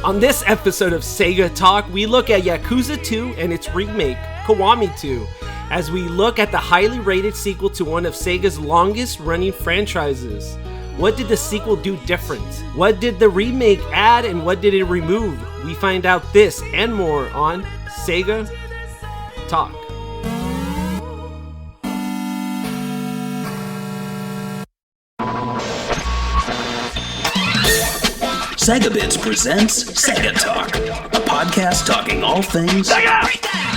On this episode of Sega Talk, we look at Yakuza 2 and its remake, Kiwami 2, as we look at the highly rated sequel to one of Sega's longest running franchises. What did the sequel do different? What did the remake add and what did it remove? We find out this and more on Sega Talk. Segabits presents Sega Talk, a podcast talking all things Sega!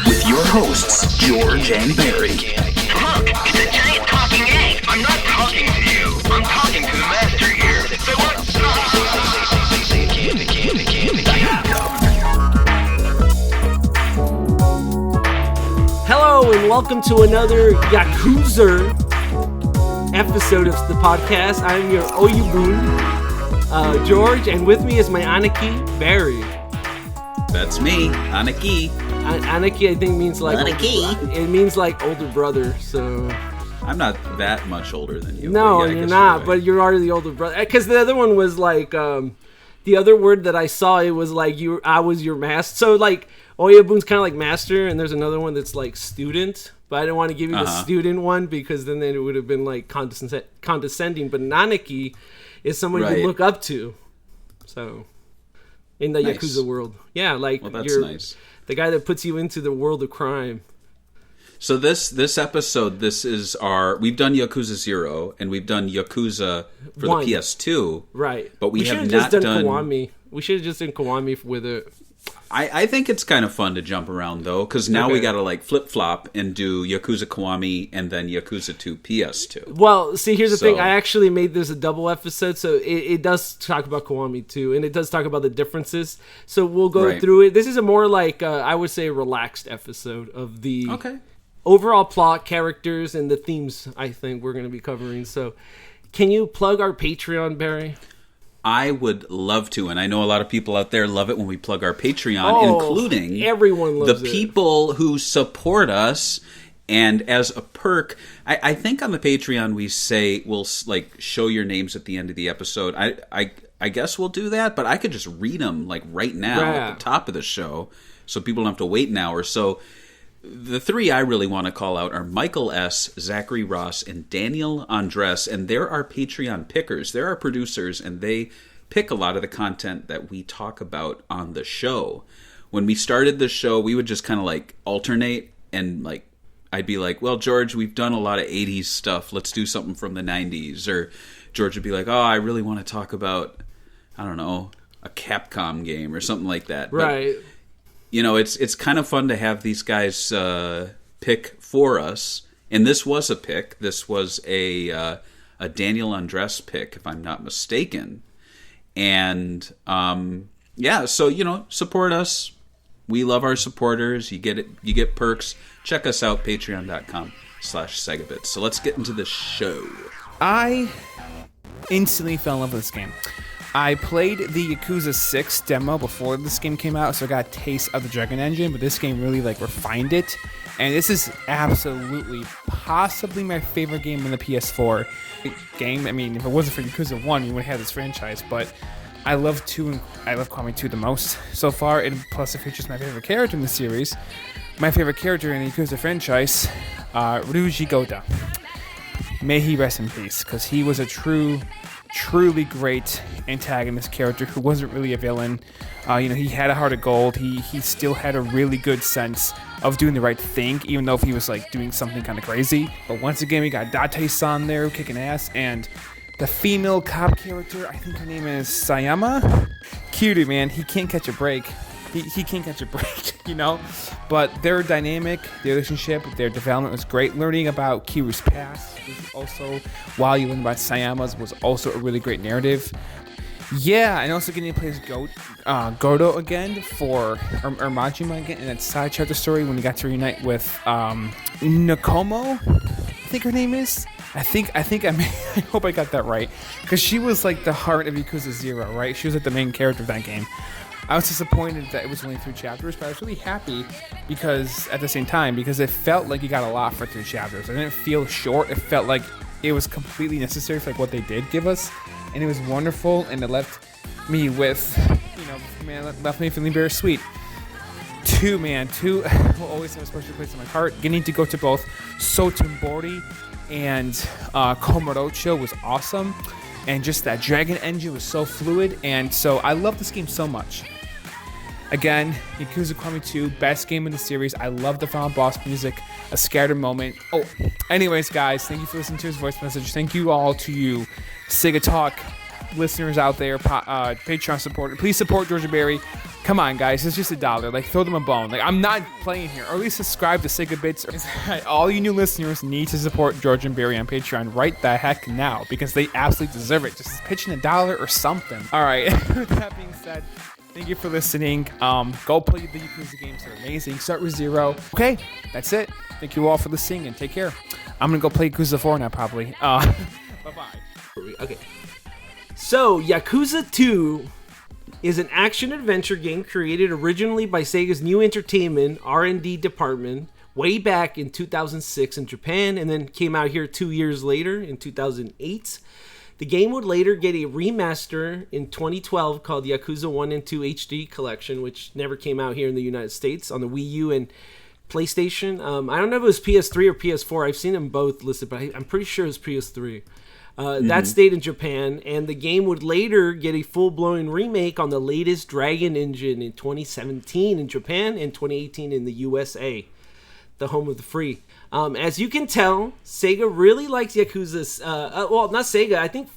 With your hosts, George and Barry. Look, it's a giant talking egg. I'm not talking to you. I'm talking to the master here. So what? Hello and welcome to another Yakuza episode of the podcast. I'm your Oyubun, George, and with me is my Aniki, Barry. That's me, Aniki. Aniki, I think, means like Aniki. It means like older brother. So I'm not that much older than you. No, yeah, you're not. Right. But you're already the older brother. Because the other one was like the other word that I saw. It was like I was your master. So like Oyabun's kind of like master, and there's another one that's like student. But I didn't want to give you the student one because then it would have been like condescending. But Nanaki is someone you look up to. So in the Yakuza world. Yeah, like you're nice. The guy that puts you into the world of crime. So this episode, we've done Yakuza 0 and we've done Yakuza for 1. The PS2. Right. But we have not done Kiwami. We should have just done Kiwami with it. I think it's kind of fun to jump around, though, because now we got to, like, flip-flop and do Yakuza Kiwami and then Yakuza 2 PS2. Well, see, here's the thing. I actually made this a double episode, so it does talk about Kiwami, too, and it does talk about the differences. So we'll go through it. This is a more, like, I would say, relaxed episode of the overall plot, characters, and the themes, I think, we're going to be covering. So can you plug our Patreon, Barry? I would love to, and I know a lot of people out there love it when we plug our Patreon, including everyone loves the people who support us. And as a perk, I think on the Patreon we say we'll like show your names at the end of the episode. I guess we'll do that, but I could just read them like right now at the top of the show, so people don't have to wait an hour. So the three I really want to call out are Michael S., Zachary Ross, and Daniel Andres, and they're our Patreon pickers. They're our producers, and they pick a lot of the content that we talk about on the show. When we started the show, we would just kind of like alternate, and like I'd be like, well, George, we've done a lot of 80s stuff. Let's do something from the 90s. Or George would be like, oh, I really want to talk about, I don't know, a Capcom game or something like that. Right. But, you know, it's kind of fun to have these guys pick for us, and this was a pick. This was a Daniel Andres pick, if I'm not mistaken. And so you know, support us. We love our supporters. You get it. You get perks. Check us out, patreon.com/Segabits. So let's get into the show. I instantly fell in love with this game. I played the Yakuza 6 demo before this game came out, so I got a taste of the Dragon Engine, but this game really like refined it. And this is absolutely, possibly my favorite game in the PS4 game. I mean, if it wasn't for Yakuza 1, we would have this franchise, but I love 2 and I love Kiwami 2 the most so far, and plus it features my favorite character in the series. My favorite character in the Yakuza franchise, Ryuji Goda. May he rest in peace, because he was a truly great antagonist character who wasn't really a villain. He had a heart of gold. He still had a really good sense of doing the right thing, even though if he was like doing something kind of crazy. But once again, we got Date-san there kicking ass, and the female cop character, I think her name is Sayama. Cutie, man, he can't catch a break. He can't catch a break, you know? But their dynamic, their relationship, their development was great. Learning about Kiryu's past was also, while you learn about Sayama's, was also a really great narrative. Yeah, and also getting to play as Godo again or Majima again in that side chapter story when you got to reunite with Nakomo, I think her name is. I hope I got that right, because she was like the heart of Yakuza 0, right? She was like the main character of that game. I was disappointed that it was only 3 chapters, but I was really happy because at the same time, because it felt like you got a lot for 3 chapters. It didn't feel short. It felt like it was completely necessary for like what they did give us, and it was wonderful, and it left me with, man, left me feeling bittersweet. 2 will always have a special place in my heart. Getting to go to both Sotenbori and Komodocho was awesome, and just that dragon engine was so fluid, and so I love this game so much. Again, Yakuza Kiwami 2, best game in the series. I love the final boss music, a scattered moment. Oh, anyways, guys, thank you for listening to his voice message. Thank you all to you Sega Talk listeners out there, Patreon supporters. Please support Georgia Berry. Come on, guys, it's just $1. Like, throw them a bone. Like, I'm not playing here. Or at least subscribe to Sega Bits. All you new listeners need to support George and Barry on Patreon right the heck now, because they absolutely deserve it. Just pitch in $1 or something. All right, with that being said, thank you for listening. Go play the Yakuza games. They're amazing. Start with 0. Okay, that's it. Thank you all for listening, and take care. I'm going to go play Yakuza 4 now, probably. Bye-bye. Okay. So, Yakuza 2 is an action-adventure game created originally by Sega's New Entertainment R&D department way back in 2006 in Japan, and then came out here 2 years later in 2008. The game would later get a remaster in 2012 called Yakuza 1 and 2 HD Collection, which never came out here in the United States on the Wii U and PlayStation. I don't know if it was PS3 or PS4. I've seen them both listed, but I'm pretty sure it was PS3. That stayed in Japan, and the game would later get a full-blown remake on the latest Dragon engine in 2017 in Japan and 2018 in the USA, the home of the free. As you can tell, Sega really likes Yakuza's... well, not Sega. I think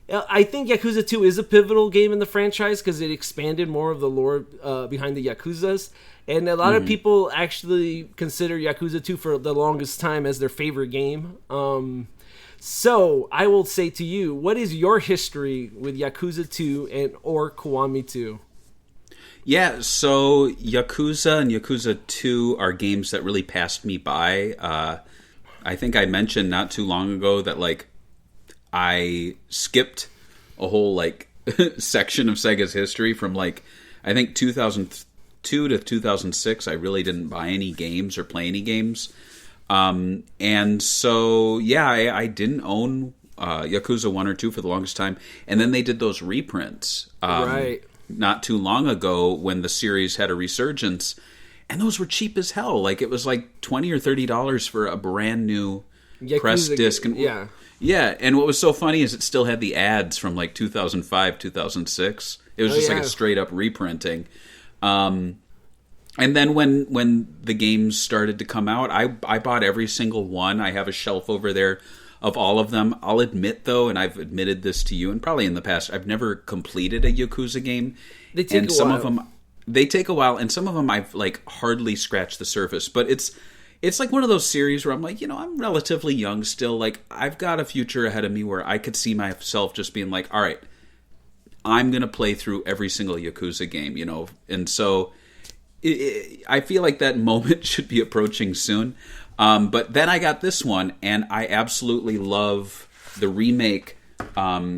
Yakuza 2 is a pivotal game in the franchise because it expanded more of the lore behind the Yakuzas. And a lot of people actually consider Yakuza 2 for the longest time as their favorite game. So, I will say to you, what is your history with Yakuza 2 or Kiwami 2? Yeah, so Yakuza and Yakuza 2 are games that really passed me by. I think I mentioned not too long ago that, like, I skipped a whole, like, section of Sega's history from, like, I think 2002 to 2006. I really didn't buy any games or play any games. And so, yeah, I didn't own Yakuza 1 or 2 for the longest time. And then they did those reprints Right. not too long ago when the series had a resurgence. And those were cheap as hell. Like, it was like $20 or $30 for a brand new press disc. And, yeah. Yeah, and what was so funny is it still had the ads from like 2005, 2006. It was just like a straight up reprinting. And then when the games started to come out, I bought every single one. I have a shelf over there of all of them. I'll admit, though, and I've admitted this to you, and probably in the past, I've never completed a Yakuza game. They take and a some while. of them, they take a while, and some of them I've like hardly scratched the surface. But it's like one of those series where I'm like, I'm relatively young still. Like, I've got a future ahead of me where I could see myself just being like, all right, I'm going to play through every single Yakuza game, And so I feel like that moment should be approaching soon. But then I got this one, and I absolutely love the remake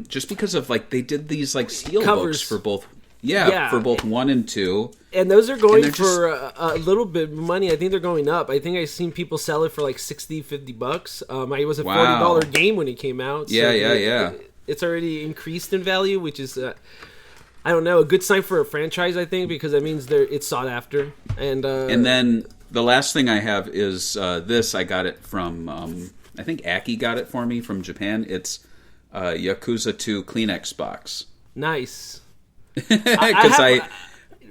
just because of, like, they did these, like, steel books for both. Yeah, for both 1 and 2. And those are going for a little bit of money. I think they're going up. I think I've seen people sell it for like $60, $50. It was a $40 game when it came out. So Yeah. It's already increased in value, which is, I don't know, a good sign for a franchise, I think, because that means it's sought after. And then the last thing I have is this. I got it from, I think Aki got it for me from Japan. It's Yakuza 2 Kleenex box. Nice. Because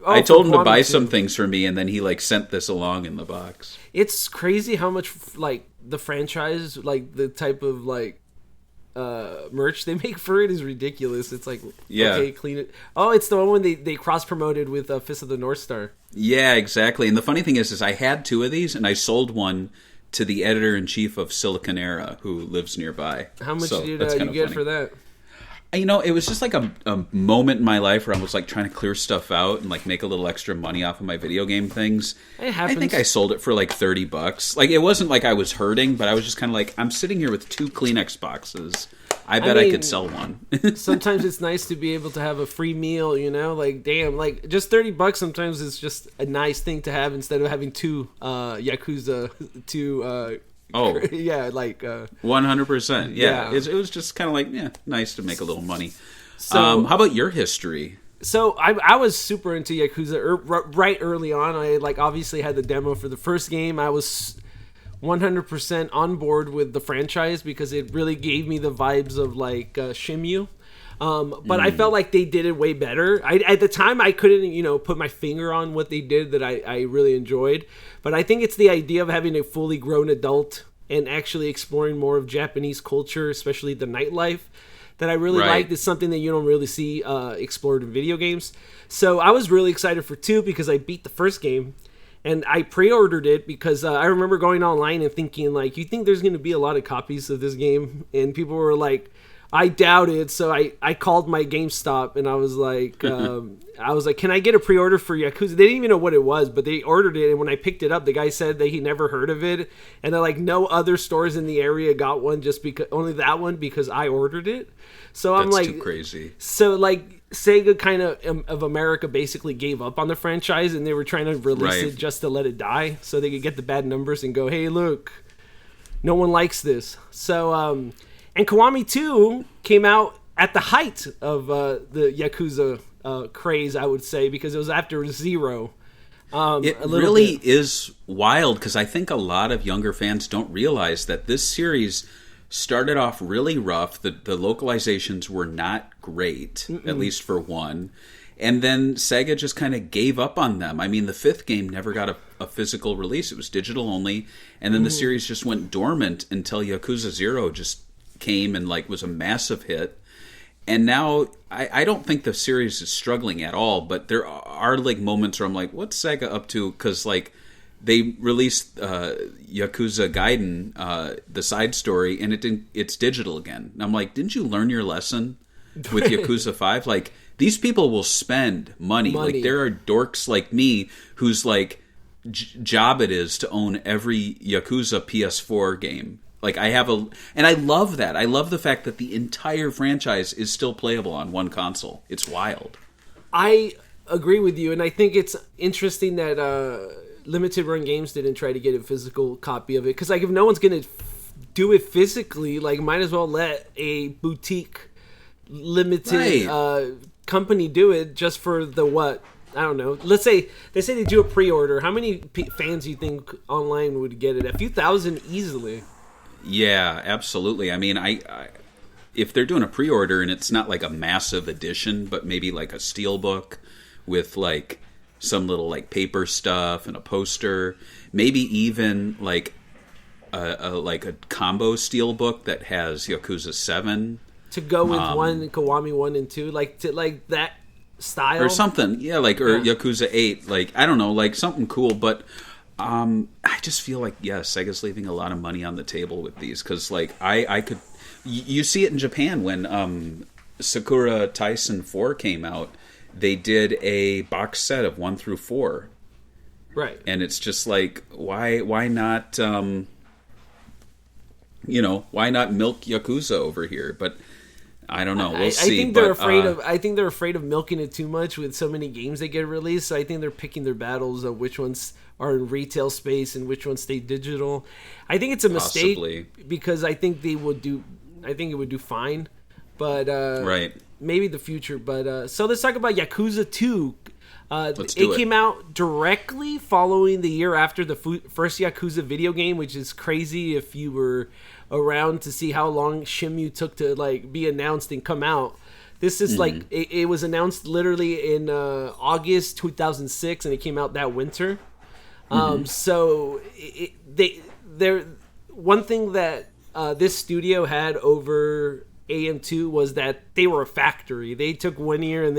I told him to buy some things for me, and then he like sent this along in the box. It's crazy how much like the franchise, like the type of like merch they make for it is ridiculous. It's like, okay, clean it. Oh, it's the one when they cross promoted with Fist of the North Star. Yeah, exactly. And the funny thing is I had 2 of these, and I sold one to the editor-in-chief of Siliconera, who lives nearby. How much did you get for that? It was just like a moment in my life where I was like trying to clear stuff out and like make a little extra money off of my video game things. It happens. I think I sold it for like $30. Like, it wasn't like I was hurting, but I was just kind of like, I'm sitting here with 2 Kleenex boxes. I bet I could sell one. Sometimes it's nice to be able to have a free meal, like, damn, like just $30 sometimes is just a nice thing to have instead of having 2 Yakuza 2 Oh, yeah, like 100%. Yeah, it was just kind of like, nice to make a little money. So, how about your history? So I was super into Yakuza right early on. I obviously had the demo for the first game. I was 100% on board with the franchise because it really gave me the vibes of Shimyu. But I felt like they did it way better. At the time, I couldn't, put my finger on what they did that I really enjoyed. But I think it's the idea of having a fully grown adult and actually exploring more of Japanese culture, especially the nightlife, that I really liked. It's something that you don't really see explored in video games. So I was really excited for 2 because I beat the first game. And I pre-ordered it because I remember going online and thinking, you think there's going to be a lot of copies of this game? And people were like, I doubt it. So I called my GameStop and I was like, can I get a pre-order for Yakuza? They didn't even know what it was, but they ordered it. And when I picked it up, the guy said that he never heard of it. And they're like, no other stores in the area got one, just because only that one because I ordered it. So I'm That's too crazy. So Sega kind of America basically gave up on the franchise and they were trying to release it just to let it die so they could get the bad numbers and go, hey, look, no one likes this. So, and Kiwami 2 came out at the height of the Yakuza craze, I would say, because it was after 0. It really is wild because I think a lot of younger fans don't realize that this series started off really rough. The localizations were not great, at least for 1. And then Sega just kind of gave up on them. I mean, the 5th game never got a physical release. It was digital only. And then the series just went dormant until Yakuza 0 just came and was a massive hit. And now I don't think the series is struggling at all, but there are moments where I'm like, what's Sega up to? Because they released Yakuza Gaiden, the side story, and it's digital again. And I'm like, didn't you learn your lesson with Yakuza 5? These people will spend money. There are dorks like me whose job it is to own every Yakuza PS4 game. And I love that. I love the fact that the entire franchise is still playable on one console. It's wild. I agree with you, and I think it's interesting that Limited Run Games didn't try to get a physical copy of it, because if no one's going to do it physically, might as well let a boutique limited company do it just for the what? I don't know. Let's say they do a pre-order. How many fans do you think online would get it? A few thousand easily. Yeah, absolutely. I mean, I if they're doing a pre-order and it's not a massive edition, but maybe a steelbook with some little paper stuff and a poster, maybe even a combo steelbook that has Yakuza 7 to go with Kiwami 1 and 2, that style or something. Yeah, Yakuza 8. I don't know, something cool, but. I just feel Sega's leaving a lot of money on the table with these because, I could. You see it in Japan when Sakura Taisen 4 came out. They did a box set of 1 through 4, right? And it's just why not? Why not milk Yakuza over here? But I don't know. We'll see. I think they're afraid of milking it too much with so many games that get released. So I think they're picking their battles of which ones are in retail space and which ones stay digital. I think it's a mistake because I think it would do fine, but maybe the future. But so let's talk about Yakuza 2. It came out directly following the year after the first Yakuza video game, which is crazy if you were around to see how long Shimyu took to be announced and come out. This is it was announced literally in August 2006, and it came out that winter. So one thing that this studio had over AM2 was that they were a factory. They took 1 year and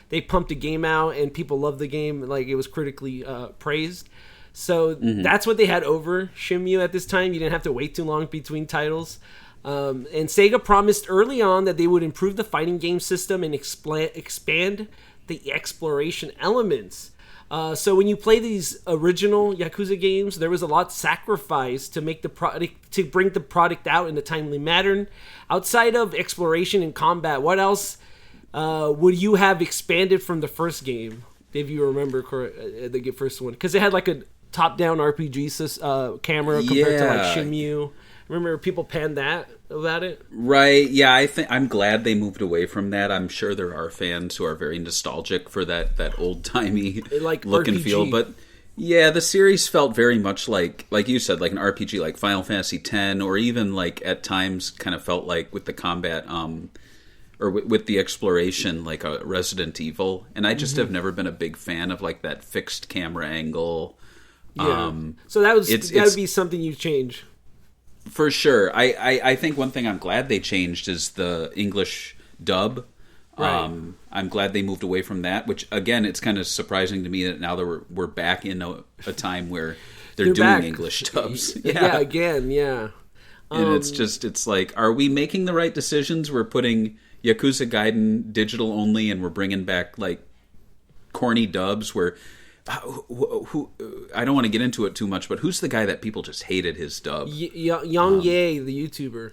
they pumped a game out, and people loved the game. It was critically praised. So that's what they had over Shimyu at this time. You didn't have to wait too long between titles. And Sega promised early on that they would improve the fighting game system and expand the exploration elements. So when you play these original Yakuza games, there was a lot sacrificed to make the product, to bring the product out in a timely manner. Outside of exploration and combat, what else would you have expanded from the first game, if you remember the first one? Because it had a top-down RPG camera compared to Shenmue. Remember people panned that about it? Right. Yeah, I'm glad they moved away from that. I'm sure there are fans who are very nostalgic for that old-timey Like look and RPG. feel, but yeah, the series felt very much like you said, like an RPG, like Final Fantasy X, or even like at times kind of felt like with the combat, or with the exploration, like a Resident Evil. And I just have never been a big fan of like that fixed camera angle. Yeah. So that would be something you change. For sure. I think one thing I'm glad they changed is the English dub. Right. I'm glad they moved away from that, which, again, it's kind of surprising to me that now that we're back in a time where they're doing back. English dubs. Yeah, again, yeah. And it's like, are we making the right decisions? We're putting Yakuza Gaiden digital only, and we're bringing back, like, corny dubs where... Who I don't want to get into it too much, but who's the guy that people just hated his dub? Yang Ye, the YouTuber.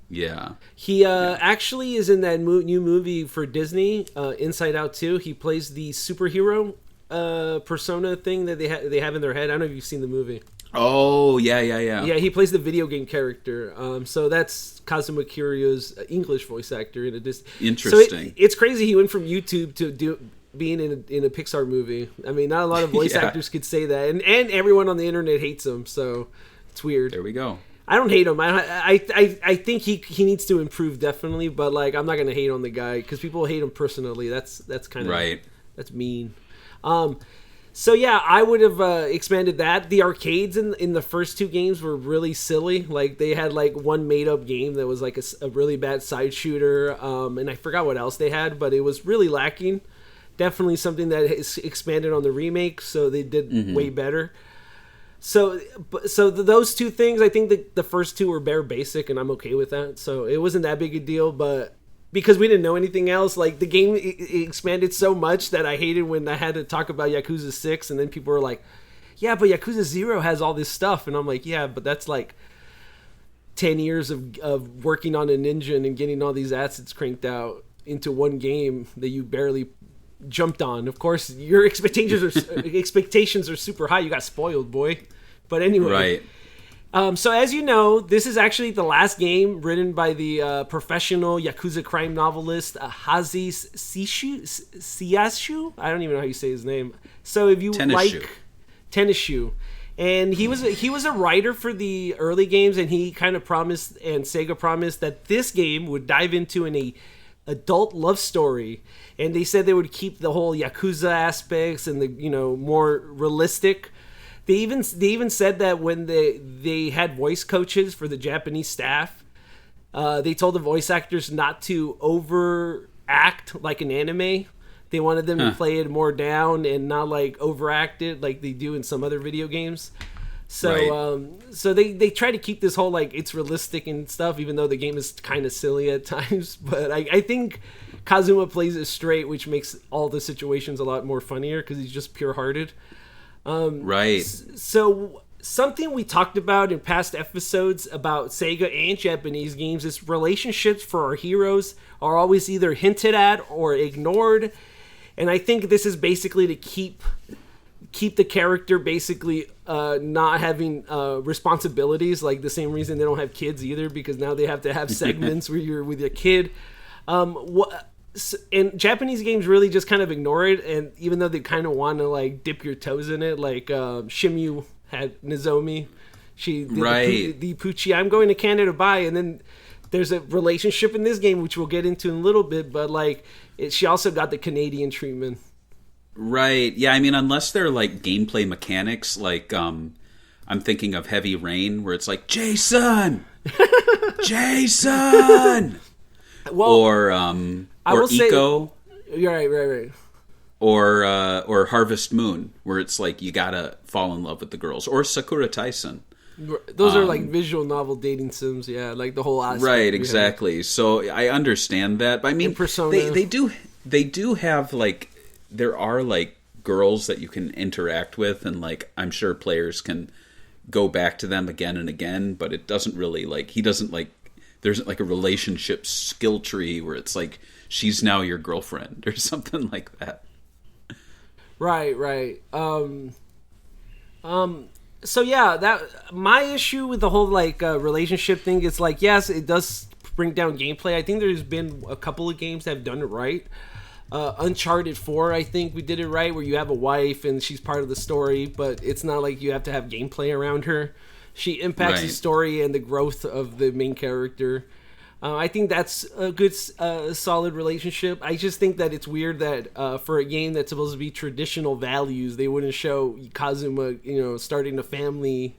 Yeah. He actually is in that new movie for Disney, Inside Out 2. He plays the superhero persona thing that they have in their head. I don't know if you've seen the movie. Oh, yeah. Yeah, he plays the video game character. So that's Kazuma Kiryu's English voice actor in a Disney. Interesting. So it's crazy he went from YouTube to being in a Pixar movie. I mean, not a lot of voice actors could say that, and everyone on the internet hates him. So it's weird. There we go. I don't hate him. I think he needs to improve definitely, but like I'm not gonna hate on the guy because people hate him personally. That's kind of right. That's mean. So yeah, I would have expanded that. The arcades in the first two games were really silly. Like they had like one made up game that was like a really bad side shooter, and I forgot what else they had, but it was really lacking. Definitely something that is expanded on the remake, so they did way better. So those two things, I think the first two were bare basic, and I'm okay with that. So it wasn't that big a deal, but because we didn't know anything else, like the game it expanded so much that I hated when I had to talk about Yakuza 6, and then people were like, yeah, but Yakuza 0 has all this stuff, and I'm like, yeah, but that's like 10 years of working on an engine and getting all these assets cranked out into one game that you barely jumped on. Of course, your expectations are super high. You got spoiled, boy. But anyway, right. So as you know, this is actually the last game written by the professional Yakuza crime novelist Hazi Siyashu. I don't even know how you say his name. So if you like Tennishu, and he was a writer for the early games, and he kind of promised, and Sega promised, that this game would dive into an adult love story, and they said they would keep the whole Yakuza aspects and the more realistic. They even said that when they had voice coaches for the Japanese staff, they told the voice actors not to overact like an anime. They wanted them to play it more down and not like overact it like they do in some other video games. So so they try to keep this whole like it's realistic and stuff, even though the game is kind of silly at times. But I think Kazuma plays it straight, which makes all the situations a lot more funnier because he's just pure-hearted. Right. So something we talked about in past episodes about Sega and Japanese games is relationships for our heroes are always either hinted at or ignored. And I think this is basically to keep the character basically not having responsibilities, like the same reason they don't have kids either, because now they have to have segments where you're with your kid. And Japanese games really just kind of ignore it, and even though they kind of want to like dip your toes in it, like Shimu had Nozomi, she did the Pucci, I'm going to Canada to buy, and then there's a relationship in this game which we'll get into in a little bit, but like she also got the Canadian treatment. Right. Yeah, I mean, unless they're like gameplay mechanics, like I'm thinking of Heavy Rain, where it's like Jason, Jason, well, or Eco. You're right. Or Harvest Moon, where it's like you gotta fall in love with the girls, or Sakura Taisen. Those are like visual novel dating sims, yeah, like the whole aspect. Right, exactly. So I understand that, but I mean, they do have like there are like girls that you can interact with, and like I'm sure players can go back to them again and again, but it doesn't really like there isn't like a relationship skill tree where it's like she's now your girlfriend or something like that. Right. So yeah, that my issue with the whole like relationship thing is like, yes, it does bring down gameplay. I think there's been a couple of games that have done it right. Uncharted 4, I think we did it right, where you have a wife and she's part of the story, but it's not like you have to have gameplay around her. She impacts the story and the growth of the main character. I think that's a good, solid relationship. I just think that it's weird that for a game that's supposed to be traditional values, they wouldn't show Kazuma, starting a family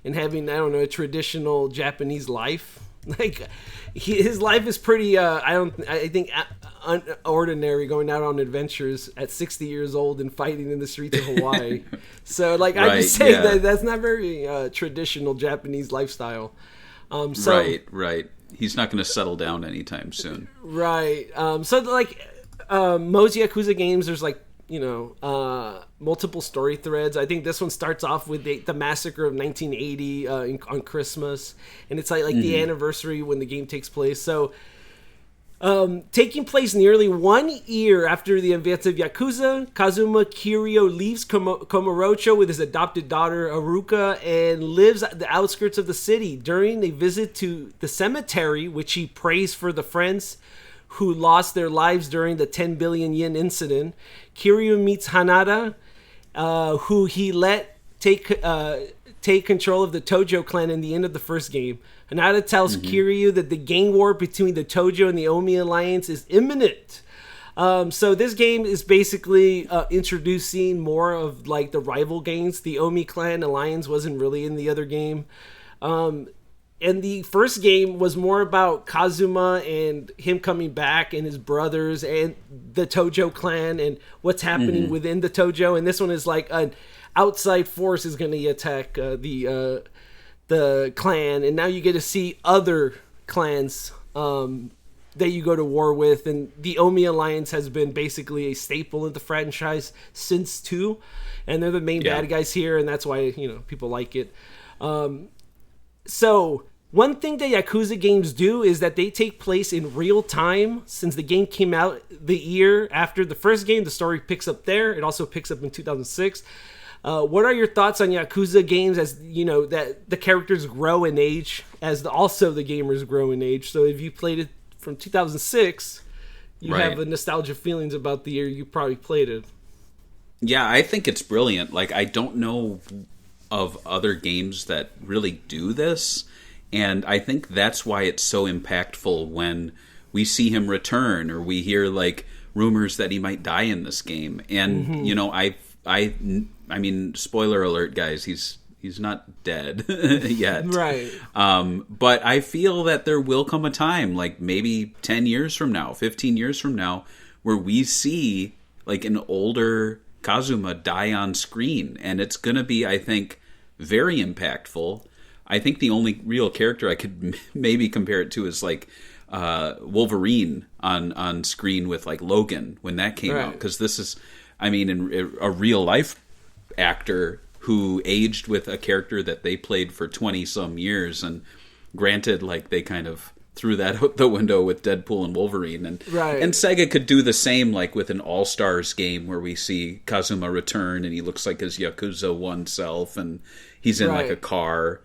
and having, I don't know, a traditional Japanese life. Like, his life is pretty, I think, ordinary, going out on adventures at 60 years old and fighting in the streets of Hawaii. So, like, I just say that that's not very traditional Japanese lifestyle. Right. He's not going to settle down anytime soon. Right. So, like, most Yakuza games, there's, like, multiple story threads. I think this one starts off with the massacre of 1980 on Christmas. And it's, like the anniversary when the game takes place. So, taking place nearly 1 year after the events of Yakuza, Kazuma Kiryu leaves Komorocho with his adopted daughter Haruka and lives at the outskirts of the city. During a visit to the cemetery, which he prays for the friends who lost their lives during the 10 billion yen incident, Kiryu meets Hanada, who he let take control of the Tojo clan in the end of the first game. Hanada tells Kiryu that the gang war between the Tojo and the Omi alliance is imminent. So this game is basically introducing more of like the rival gangs. The Omi clan alliance wasn't really in the other game. And the first game was more about Kazuma and him coming back and his brothers and the Tojo clan and what's happening within the Tojo. And this one is like an outside force is going to attack the clan, and now you get to see other clans that you go to war with. And the Omi alliance has been basically a staple of the franchise since 2, and they're the main bad guys here, and that's why people like it. So one thing that Yakuza games do is that they take place in real time. Since the game came out the year after the first game, the story picks up there. It also picks up in 2006. What are your thoughts on Yakuza games as, that the characters grow in age, as also the gamers grow in age? So if you played it from 2006, you have a nostalgia feelings about the year you probably played it. Yeah, I think it's brilliant. Like, I don't know of other games that really do this, and I think that's why it's so impactful when we see him return or we hear, like, rumors that he might die in this game. And, I mean, spoiler alert, guys, he's not dead yet. Right. But I feel that there will come a time, like maybe 10 years from now, 15 years from now, where we see like an older Kazuma die on screen. And it's going to be, I think, very impactful. I think the only real character I could maybe compare it to is like Wolverine on screen with like Logan when that came out. Because this is, I mean, a real life actor who aged with a character that they played for 20 some years, and granted, like, they kind of threw that out the window with Deadpool and Wolverine, and Sega could do the same, like with an All-Stars game where we see Kazuma return and he looks like his Yakuza 1 self and he's in like a car.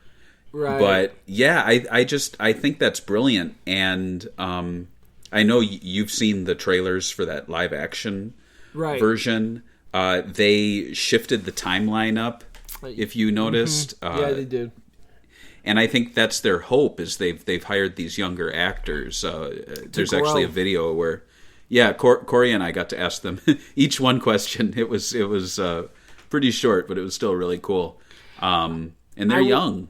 But yeah, I think that's brilliant. And I know you've seen the trailers for that live action version. They shifted the timeline up, if you noticed. Yeah, they did. And I think that's their hope, is they've hired these younger actors. There's actually a video where, Corey and I got to ask them each one question. It was pretty short, but it was still really cool. And they're young.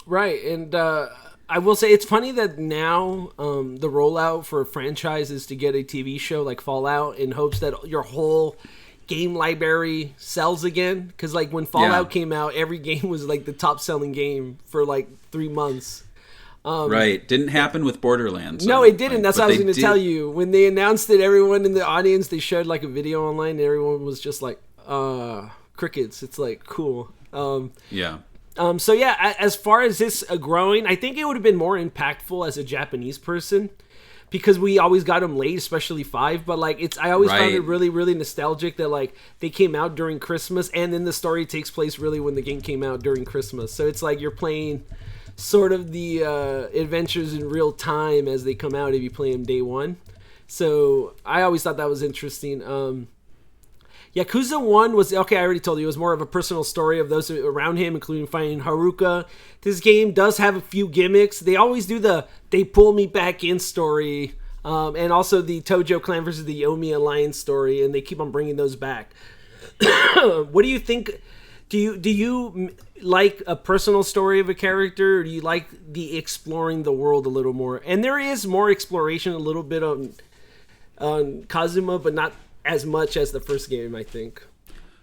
Right, and I will say it's funny that now the rollout for a franchise is to get a TV show like Fallout in hopes that your whole game library sells again, because like when Fallout came out, every game was like the top selling game for like 3 months. Didn't happen with Borderlands. No, it didn't. That's what I was going to tell you. When they announced it, everyone in the audience, they shared like a video online, and everyone was just like, crickets. It's like, cool. So yeah, as far as this growing, I think it would have been more impactful as a Japanese person, because we always got them late, especially 5. But like I always found it Right. really, really nostalgic that like they came out during Christmas, and then the story takes place really when the game came out during Christmas. So it's like you're playing sort of the adventures in real time as they come out if you play them day one. So I always thought that was interesting. Yakuza 1 was, okay, I already told you, it was more of a personal story of those around him, including finding Haruka. This game does have a few gimmicks. They always do the "they pull me back in" story, and also the Tojo clan versus the Yomi alliance story, and they keep on bringing those back. What do you think? Do you like a personal story of a character, or do you like the exploring the world a little more? And there is more exploration a little bit on Kazuma, but not as much as the first game, I think.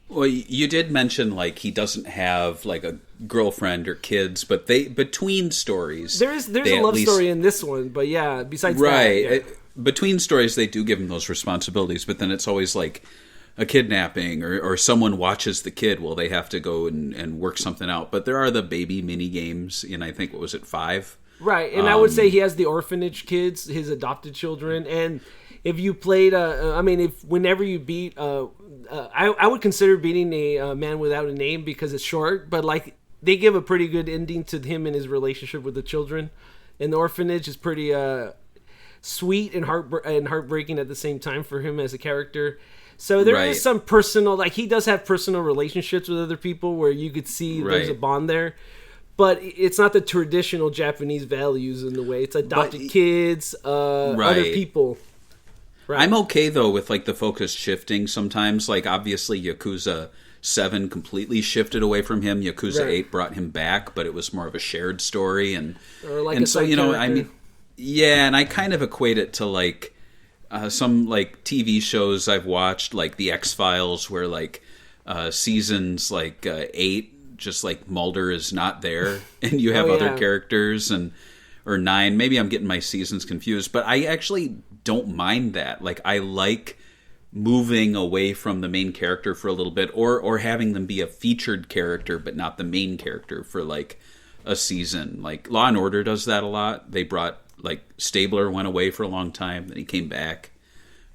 Well, you did mention like he doesn't have like a girlfriend or kids, but they between stories There's they a at love least- story in this one, but yeah, besides right. that, yeah. Between stories, they do give him those responsibilities, but then it's always like a kidnapping or someone watches the kid while they have to go and work something out. But there are the baby mini games in, I think, what was it, 5? Right, and I would say he has the orphanage kids, his adopted children, and if you played, whenever you beat, I would consider beating a Man Without a Name because it's short, but like they give a pretty good ending to him and his relationship with the children, and the orphanage is pretty sweet and heartbreaking at the same time for him as a character. So there is some personal, like he does have personal relationships with other people where you could see there's a bond there. But it's not the traditional Japanese values in the way. It's adopted kids, other people. Right. I'm okay, though, with like the focus shifting sometimes. Like, obviously, Yakuza 7 completely shifted away from him. Yakuza 8 brought him back, but it was more of a shared story. And so, you know, I mean, yeah, and I kind of equate it to like some like TV shows I've watched, like The X-Files, where like seasons like 8, just like Mulder is not there, and you have other characters, or 9. Maybe I'm getting my seasons confused, but I actually don't mind that. Like, I like moving away from the main character for a little bit, or having them be a featured character but not the main character for like a season. Like Law and Order does that a lot. They brought like Stabler went away for a long time, then he came back.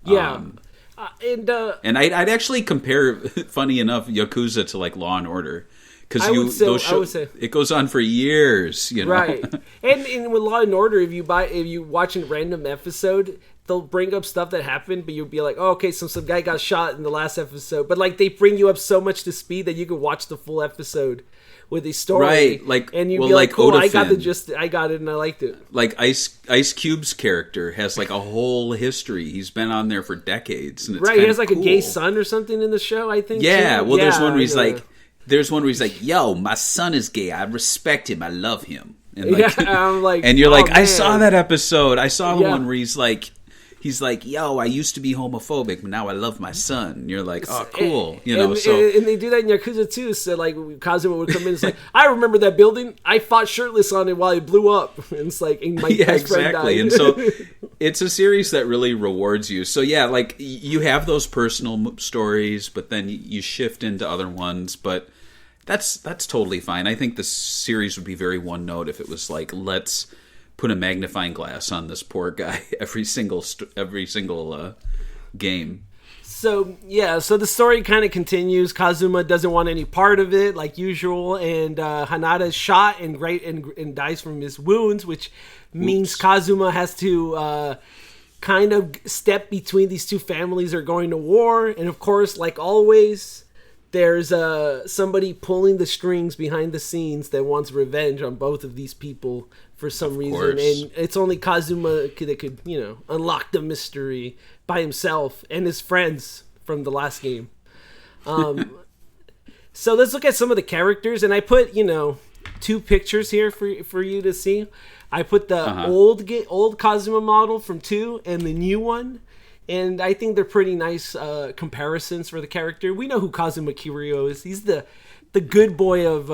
Yeah. And I'd actually compare, funny enough, Yakuza to like Law and Order. Because I would say it goes on for years, you know. Right, and with Law and Order, if you watch a random episode, they'll bring up stuff that happened, but you'll be like, oh, okay, so some guy got shot in the last episode, but like they bring you up so much to speed that you can watch the full episode with a story, right? Like, and you'd be like, cool, Odafin, I got the gist, I got it, and I liked it. Like Ice Cube's character has like a whole history. He's been on there for decades, and it's right. He has like cool. a gay son or something in the show, I think. Yeah, too. well, there's one where he's like. There's one where he's like, "Yo, my son is gay. I respect him. I love him." And like, I'm like, and you're oh, like, man. "I saw that episode. I saw the one where he's like, yo, I used to be homophobic, but now I love my son." And you're like, "Oh, cool." You know, and they do that in Yakuza too. So like, Kazuma would come in and say, "I remember that building. I fought shirtless on it while it blew up." And it's like, and my best friend died. And so it's a series that really rewards you. So yeah, like you have those personal stories, but then you shift into other ones, but. That's totally fine. I think the series would be very one note if it was like, let's put a magnifying glass on this poor guy every single game. So yeah, so the story kind of continues. Kazuma doesn't want any part of it, like usual, and Hanada is shot and dies from his wounds, which means Kazuma has to kind of step between these two families that are going to war, and of course, like always. There's somebody pulling the strings behind the scenes that wants revenge on both of these people for some reason. And it's only Kazuma that could, unlock the mystery by himself and his friends from the last game. So let's look at some of the characters. And I put, 2 pictures here for you to see. I put the old Kazuma model from 2 and the new one. And I think they're pretty nice comparisons for the character. We know who Kazuma Kiryu is. He's the good boy of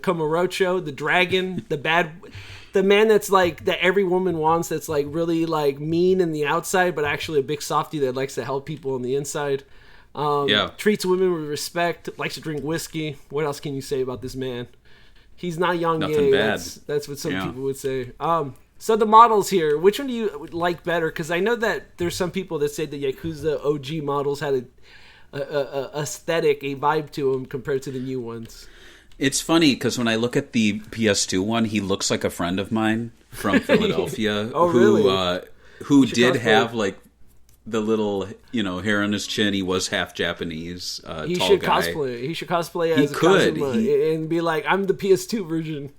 Kamurocho, the dragon, the man that's like that every woman wants. That's like really like mean in the outside, but actually a big softie that likes to help people on the inside. Treats women with respect. Likes to drink whiskey. What else can you say about this man? He's not young. Nothing bad. That's what some people would say. So the models here, which one do you like better? Because I know that there's some people that say the Yakuza OG models had a aesthetic, a vibe to them compared to the new ones. It's funny because when I look at the PS2 one, he looks like a friend of mine from Philadelphia who did have like the little hair on his chin. He was half Japanese. He tall should guy. cosplay. He should cosplay as Kazuma and be like, I'm the PS2 version.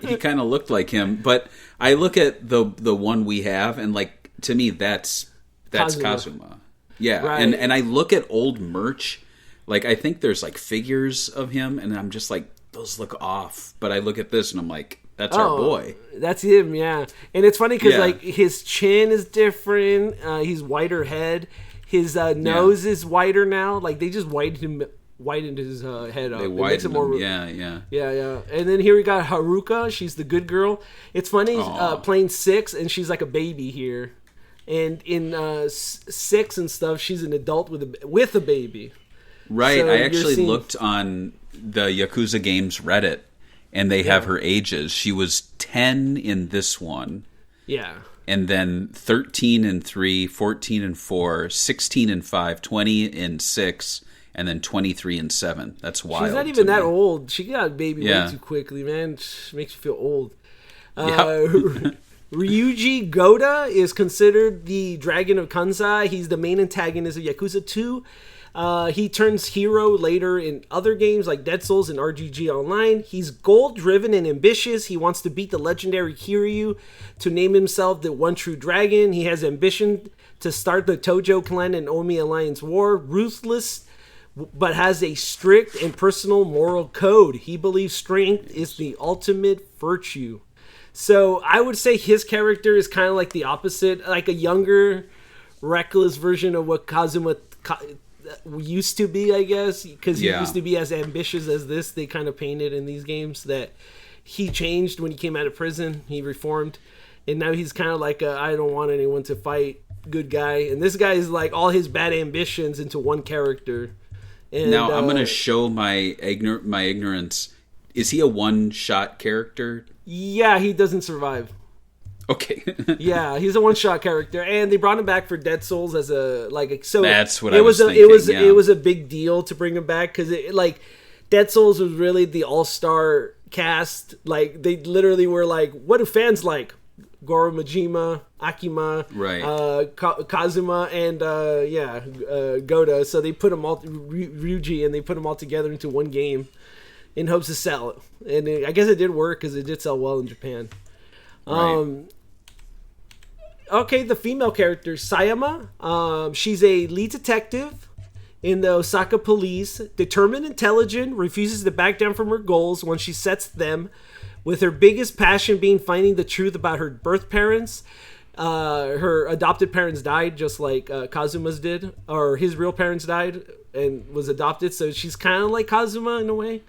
He kind of looked like him, but I look at the one we have, and like to me, that's Kazuma. Yeah, right. and I look at old merch, like I think there's like figures of him, and I'm just like, those look off. But I look at this, and I'm like, that's our boy. That's him, yeah. And it's funny because like his chin is different. He's whiter head. His nose is whiter now. Like they just whitened his head up. They whitened him. Yeah. And then here we got Haruka. She's the good girl. It's funny playing 6, and she's like a baby here. And in 6 and stuff, she's an adult with a baby. Right. So I actually looked on the Yakuza Games Reddit, and they have her ages. She was 10 in this one. Yeah. And then 13 in 3, 14 in 4, 16 in 5, 20 in 6, and then 23 and 7. That's wild. She's not even that old. She got a baby way too quickly, man. She makes you feel old. Ryuji Goda is considered the Dragon of Kansai. He's the main antagonist of Yakuza 2. He turns hero later in other games like Dead Souls and RGG Online. He's goal-driven and ambitious. He wants to beat the legendary Kiryu to name himself the one true dragon. He has ambition to start the Tojo clan and Omi Alliance war. Ruthless, but has a strict and personal moral code. He believes strength is the ultimate virtue. So I would say his character is kind of like the opposite, like a younger, reckless version of what Kazuma used to be, I guess, because he used to be as ambitious as this. They kind of painted in these games that he changed when he came out of prison. He reformed, and now he's kind of like I don't want anyone to fight good guy. And this guy is like all his bad ambitions into one character. And, now I'm going to show my ignorance. Is he a one-shot character? Yeah, he doesn't survive. Okay. Yeah, he's a one-shot character, and they brought him back for Dead Souls as a so. That's what I was thinking. It was a big deal to bring him back because Dead Souls was really the all-star cast. Like they literally were like, what do fans like? Goro Majima, Akima, right. Kazuma, and Goda. So they put them all, Ryuji, and they put them all together into one game in hopes to sell it. And I guess it did work because it did sell well in Japan. Right. Okay, the female character, Sayama. She's a lead detective in the Osaka police. Determined, intelligent, refuses to back down from her goals when she sets them. With her biggest passion being finding the truth about her birth parents. Her adopted parents died, just like Kazuma's did. Or his real parents died and was adopted. So she's kind of like Kazuma in a way.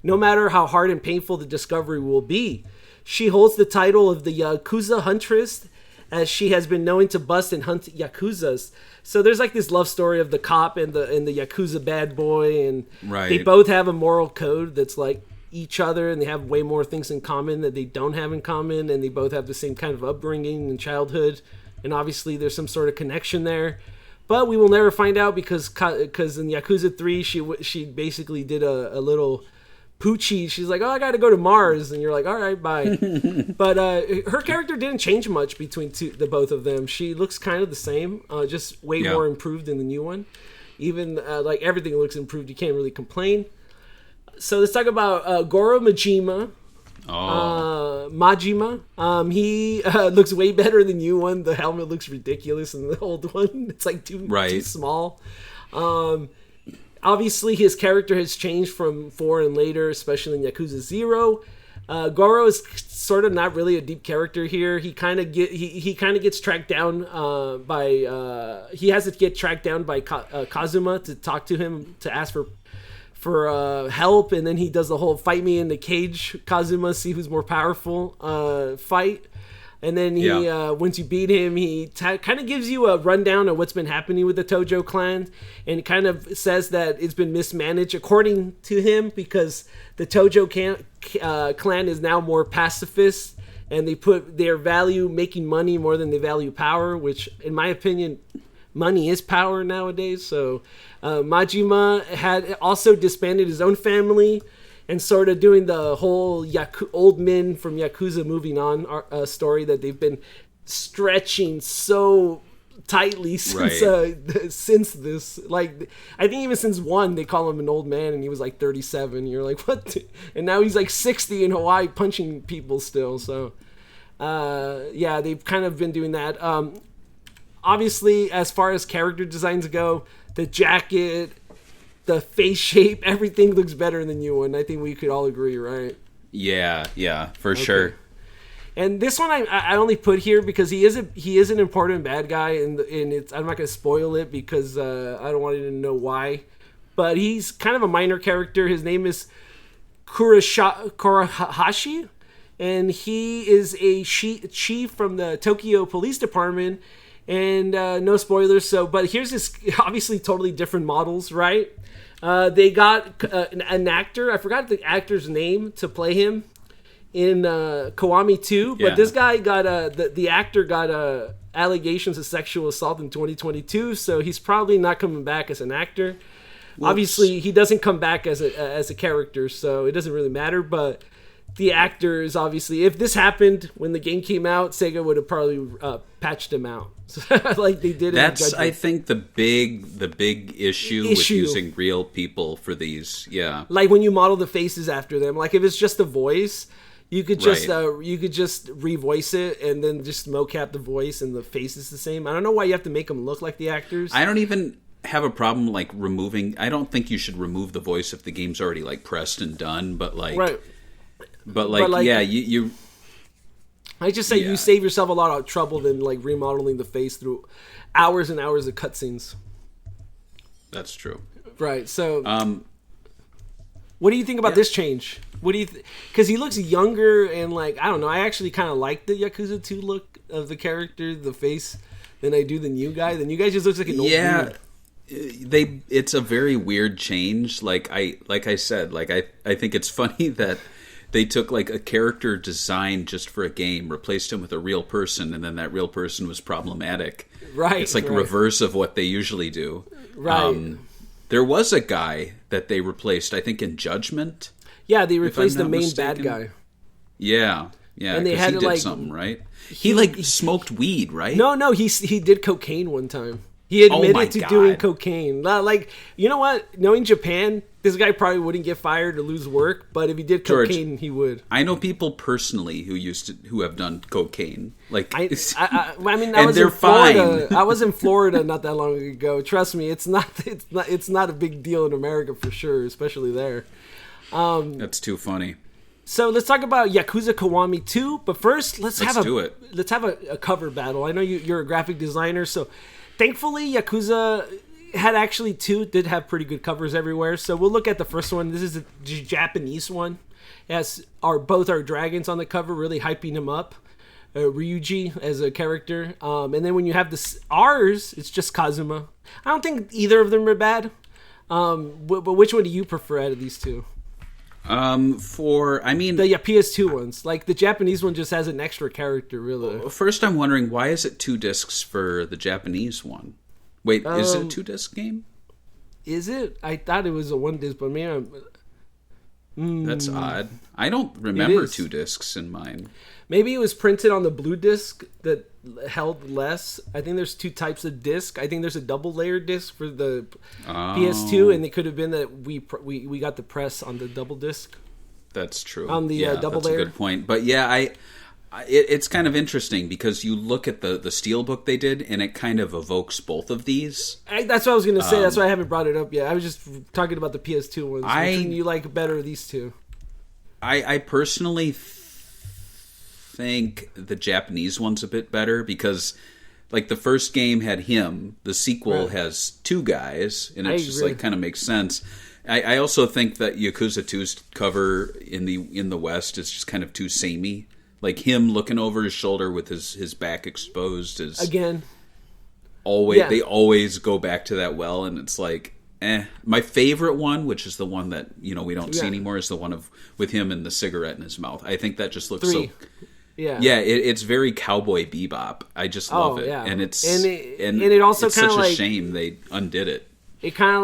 No matter how hard and painful the discovery will be. She holds the title of the Yakuza Huntress, as she has been known to bust and hunt Yakuzas. So there's like this love story of the cop and the Yakuza bad boy. And they both have a moral code that's like each other, and they have way more things in common that they don't have in common, and they both have the same kind of upbringing and childhood, and obviously there's some sort of connection there, but we will never find out because in Yakuza 3 she basically did a little poochie. She's like, oh, I gotta go to Mars, and you're like, all right, bye. But her character didn't change much between the both of them. She looks kind of the same, just way more improved in the new one. Even like everything looks improved. You can't really complain. So let's talk about Goro Majima. Majima. He looks way better than the new one. The helmet looks ridiculous in the old one. It's like too small. Obviously, his character has changed from 4 and later, especially in Yakuza 0. Goro is sort of not really a deep character here. He kind of gets tracked down by he has to get tracked down by Kazuma to talk to him to ask for help, and then he does the whole fight me in the cage Kazuma, see who's more powerful fight. And then he once you beat him, he kind of gives you a rundown of what's been happening with the Tojo clan, and kind of says that it's been mismanaged according to him because the Tojo clan is now more pacifist and they put their value making money more than they value power, which, in my opinion, money is power nowadays. So Majima had also disbanded his own family and sort of doing the whole old men from Yakuza moving on story that they've been stretching so tightly since since this. Like, I think even since 1, they call him an old man, and he was like 37. You're like, what? And now he's like 60 in Hawaii punching people still. So yeah, they've kind of been doing that. Obviously, as far as character designs go, the jacket, the face shape, everything looks better in the new one. I think we could all agree, right? Yeah, for sure. And this one I only put here because he is an important bad guy, and it's, I'm not going to spoil it because I don't want you to know why. But he's kind of a minor character. His name is Kurohashi, and he is a chief from the Tokyo Police Department. And no spoilers. So, but here's this obviously totally different models, right? They got an actor. I forgot the actor's name to play him in Kiwami 2. But this guy got the actor got allegations of sexual assault in 2022. So he's probably not coming back as an actor. Whoops. Obviously, he doesn't come back as a character, so it doesn't really matter. But the actor is obviously, if this happened when the game came out, Sega would have probably patched him out. Like they did. That's, I think, the big issue with using real people for these. Yeah, like when you model the faces after them. Like if it's just a voice, you could just revoice it and then just mocap the voice and the face is the same. I don't know why you have to make them look like the actors. I don't even have a problem like removing. I don't think you should remove the voice if the game's already like pressed and done. But like, right. But like yeah, you. I just say you save yourself a lot of trouble than like remodeling the face through hours and hours of cutscenes. That's true. Right. So, what do you think about this change? What do you? Because he looks younger and like, I don't know. I actually kind of like the Yakuza 2 look of the character, the face, than I do the new guy. The new guy just looks like an old dude. It's a very weird change. Like I said, like I think it's funny that they took like a character design just for a game, replaced him with a real person, and then that real person was problematic. Right. It's like a reverse of what they usually do. Right. There was a guy that they replaced, I think, in Judgment. Yeah, they replaced the main bad guy. Yeah, and they had he to, did like, something, right? He like smoked weed, right? No, he did cocaine one time. He admitted to doing cocaine. Like, you know what? Knowing Japan, this guy probably wouldn't get fired or lose work. But if he did cocaine, George, he would. I know people personally who have done cocaine. Like, I mean, I was in Florida. Fine. I was in Florida not that long ago. Trust me, it's not a big deal in America for sure, especially there. That's too funny. So let's talk about Yakuza Kiwami 2. But first, let's have a cover battle. I know you're a graphic designer, so. Thankfully, Yakuza had actually 2 did have pretty good covers everywhere. So we'll look at the first one. This is the Japanese one. It has both our dragons on the cover, really hyping him up. Ryuji as a character. And then when you have ours, it's just Kazuma. I don't think either of them are bad. But which one do you prefer out of these 2? The PS2 ones. Like the Japanese one just has an extra character, really. First, I'm wondering, why is it 2 discs for the Japanese one? Wait, is it a 2-disc game? Is it? I thought it was a 1-disc, but maybe that's odd. I don't remember 2 discs in mine. Maybe it was printed on the blue disc that held less. I think there's 2 types of disc. I think there's a double layer disc for the PS2, and it could have been that we got the press on the double disc. That's true. On the double layer. That's a good point. But yeah, it's kind of interesting because you look at the steelbook they did, and it kind of evokes both of these. That's what I was going to say. That's why I haven't brought it up yet. I was just talking about the PS2 ones. Which one you like better of these 2? I personally think the Japanese one's a bit better because like the first game had him, the sequel has 2 guys, and it just like kind of makes sense. I also think that Yakuza 2's cover in the West is just kind of too samey. Like him looking over his shoulder with his back exposed is again always they always go back to that well, and it's like My favorite one, which is the one that we don't see anymore, is the one with him and the cigarette in his mouth. I think that just looks 3. Yeah. Yeah, it's very Cowboy Bebop. I just love it. Yeah. And it's and it also it's kind of such a like shame they undid it. it kind of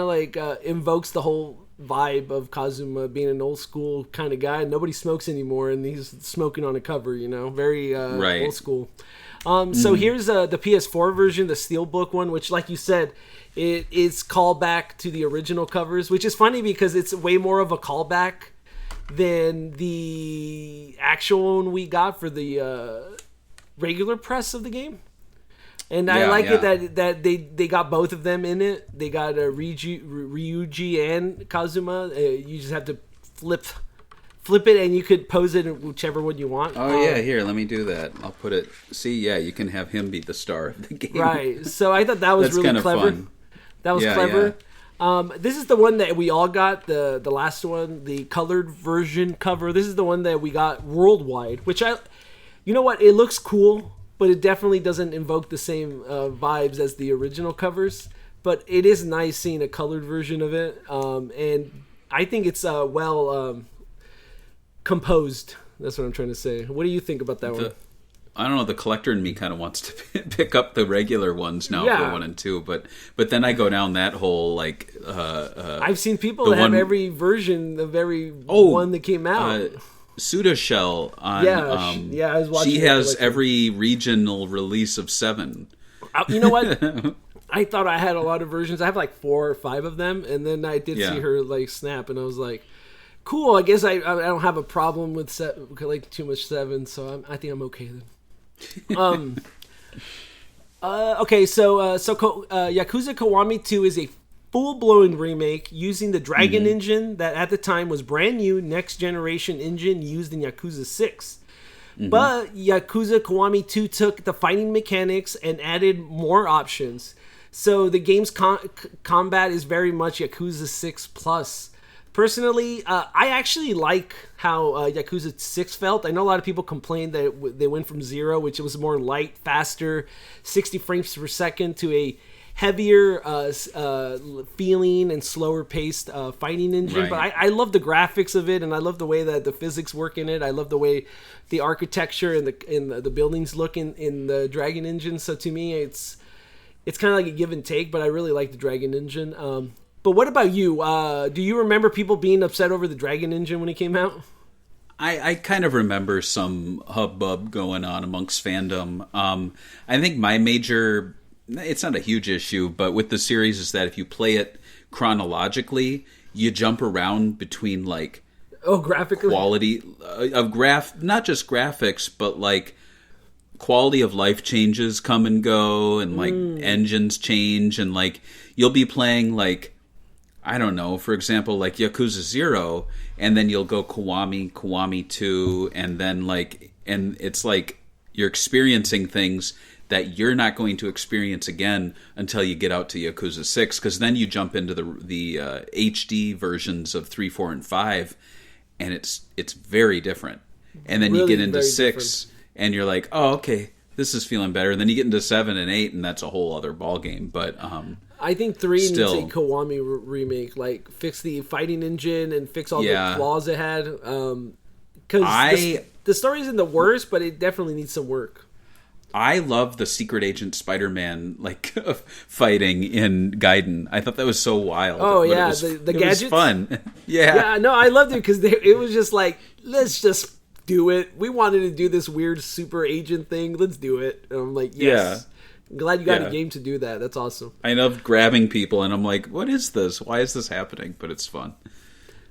like invokes the whole vibe of Kazuma being an old school kind of guy. Nobody smokes anymore, and he's smoking on a cover. Very Right. old school. So here's the PS4 version, the Steelbook one, which, like you said, it is callback to the original covers, which is funny because it's way more of a callback than the actual one we got for the regular press of the game. And I like it that they got both of them in it. They got Ryuji and Kazuma. You just have to flip it, and you could pose it in whichever one you want. Oh yeah, here, let me do that. I'll put it. See, yeah, you can have him be the star of the game. Right. So I thought that was That's really kind of clever. fun. That was clever. This is the one that we all got, the last one, the colored version cover. This is the one that we got worldwide, which you know what? It looks cool, but it definitely doesn't invoke the same vibes as the original covers. But it is nice seeing a colored version of it, and I think it's well composed. That's what I'm trying to say. What do you think about that one? I don't know. The collector in me kind of wants to pick up the regular ones now for 1 and 2, but then I go down that whole like. I've seen people that have every version of every one that came out. Suda Shell on. I was watching. She has every regional release of 7. You know what? I thought I had a lot of versions. I have like 4 or 5 of them, and then I did see her like snap, and I was like, "Cool." I guess I don't have a problem with like too much 7, so I think I'm okay then. Okay, so Yakuza Kiwami 2 is a full-blown remake using the Dragon engine that at the time was brand new, next generation engine used in Yakuza 6. But Yakuza Kiwami 2 took the fighting mechanics and added more options. So the game's combat is very much Yakuza 6 plus. Personally, I actually like how Yakuza 6 felt. I know a lot of people complained that they went from 0, which was more light, faster, 60 frames per second, to a heavier feeling and slower paced fighting engine. Right. But I love the graphics of it, and I love the way that the physics work in it. I love the way the architecture and the buildings look in the Dragon engine. So to me, it's kind of like a give and take, but I really like the Dragon engine. But what about you? Do you remember people being upset over the Dragon engine when it came out? I kind of remember some hubbub going on amongst fandom. I think my major, it's not a huge issue, but with the series is that if you play it chronologically, you jump around between like graphically quality of not just graphics, but like quality of life changes come and go, and like engines change, and like you'll be playing like, I don't know, for example, like Yakuza 0, and then you'll go Kiwami 2, and then like, and it's like you're experiencing things that you're not going to experience again until you get out to Yakuza 6, because then you jump into the HD versions of 3, 4, and 5, and it's very different. And then you get into 6, and you're like, oh, okay, this is feeling better. And then you get into 7 and 8, and that's a whole other ballgame. But I think 3 needs a Kiwami remake, like fix the fighting engine and fix all the flaws it had. Because the story isn't the worst, but it definitely needs some work. I love the Secret Agent Spider-Man like fighting in Gaiden. I thought that was so wild. Oh yeah, the gadgets. It was fun. Yeah, no, I loved it because it was just like, let's just do it. We wanted to do this weird super agent thing. Let's do it. And I'm like, yes. I'm glad you got a game to do that. That's awesome. I love grabbing people, and I'm like, what is this? Why is this happening? But it's fun.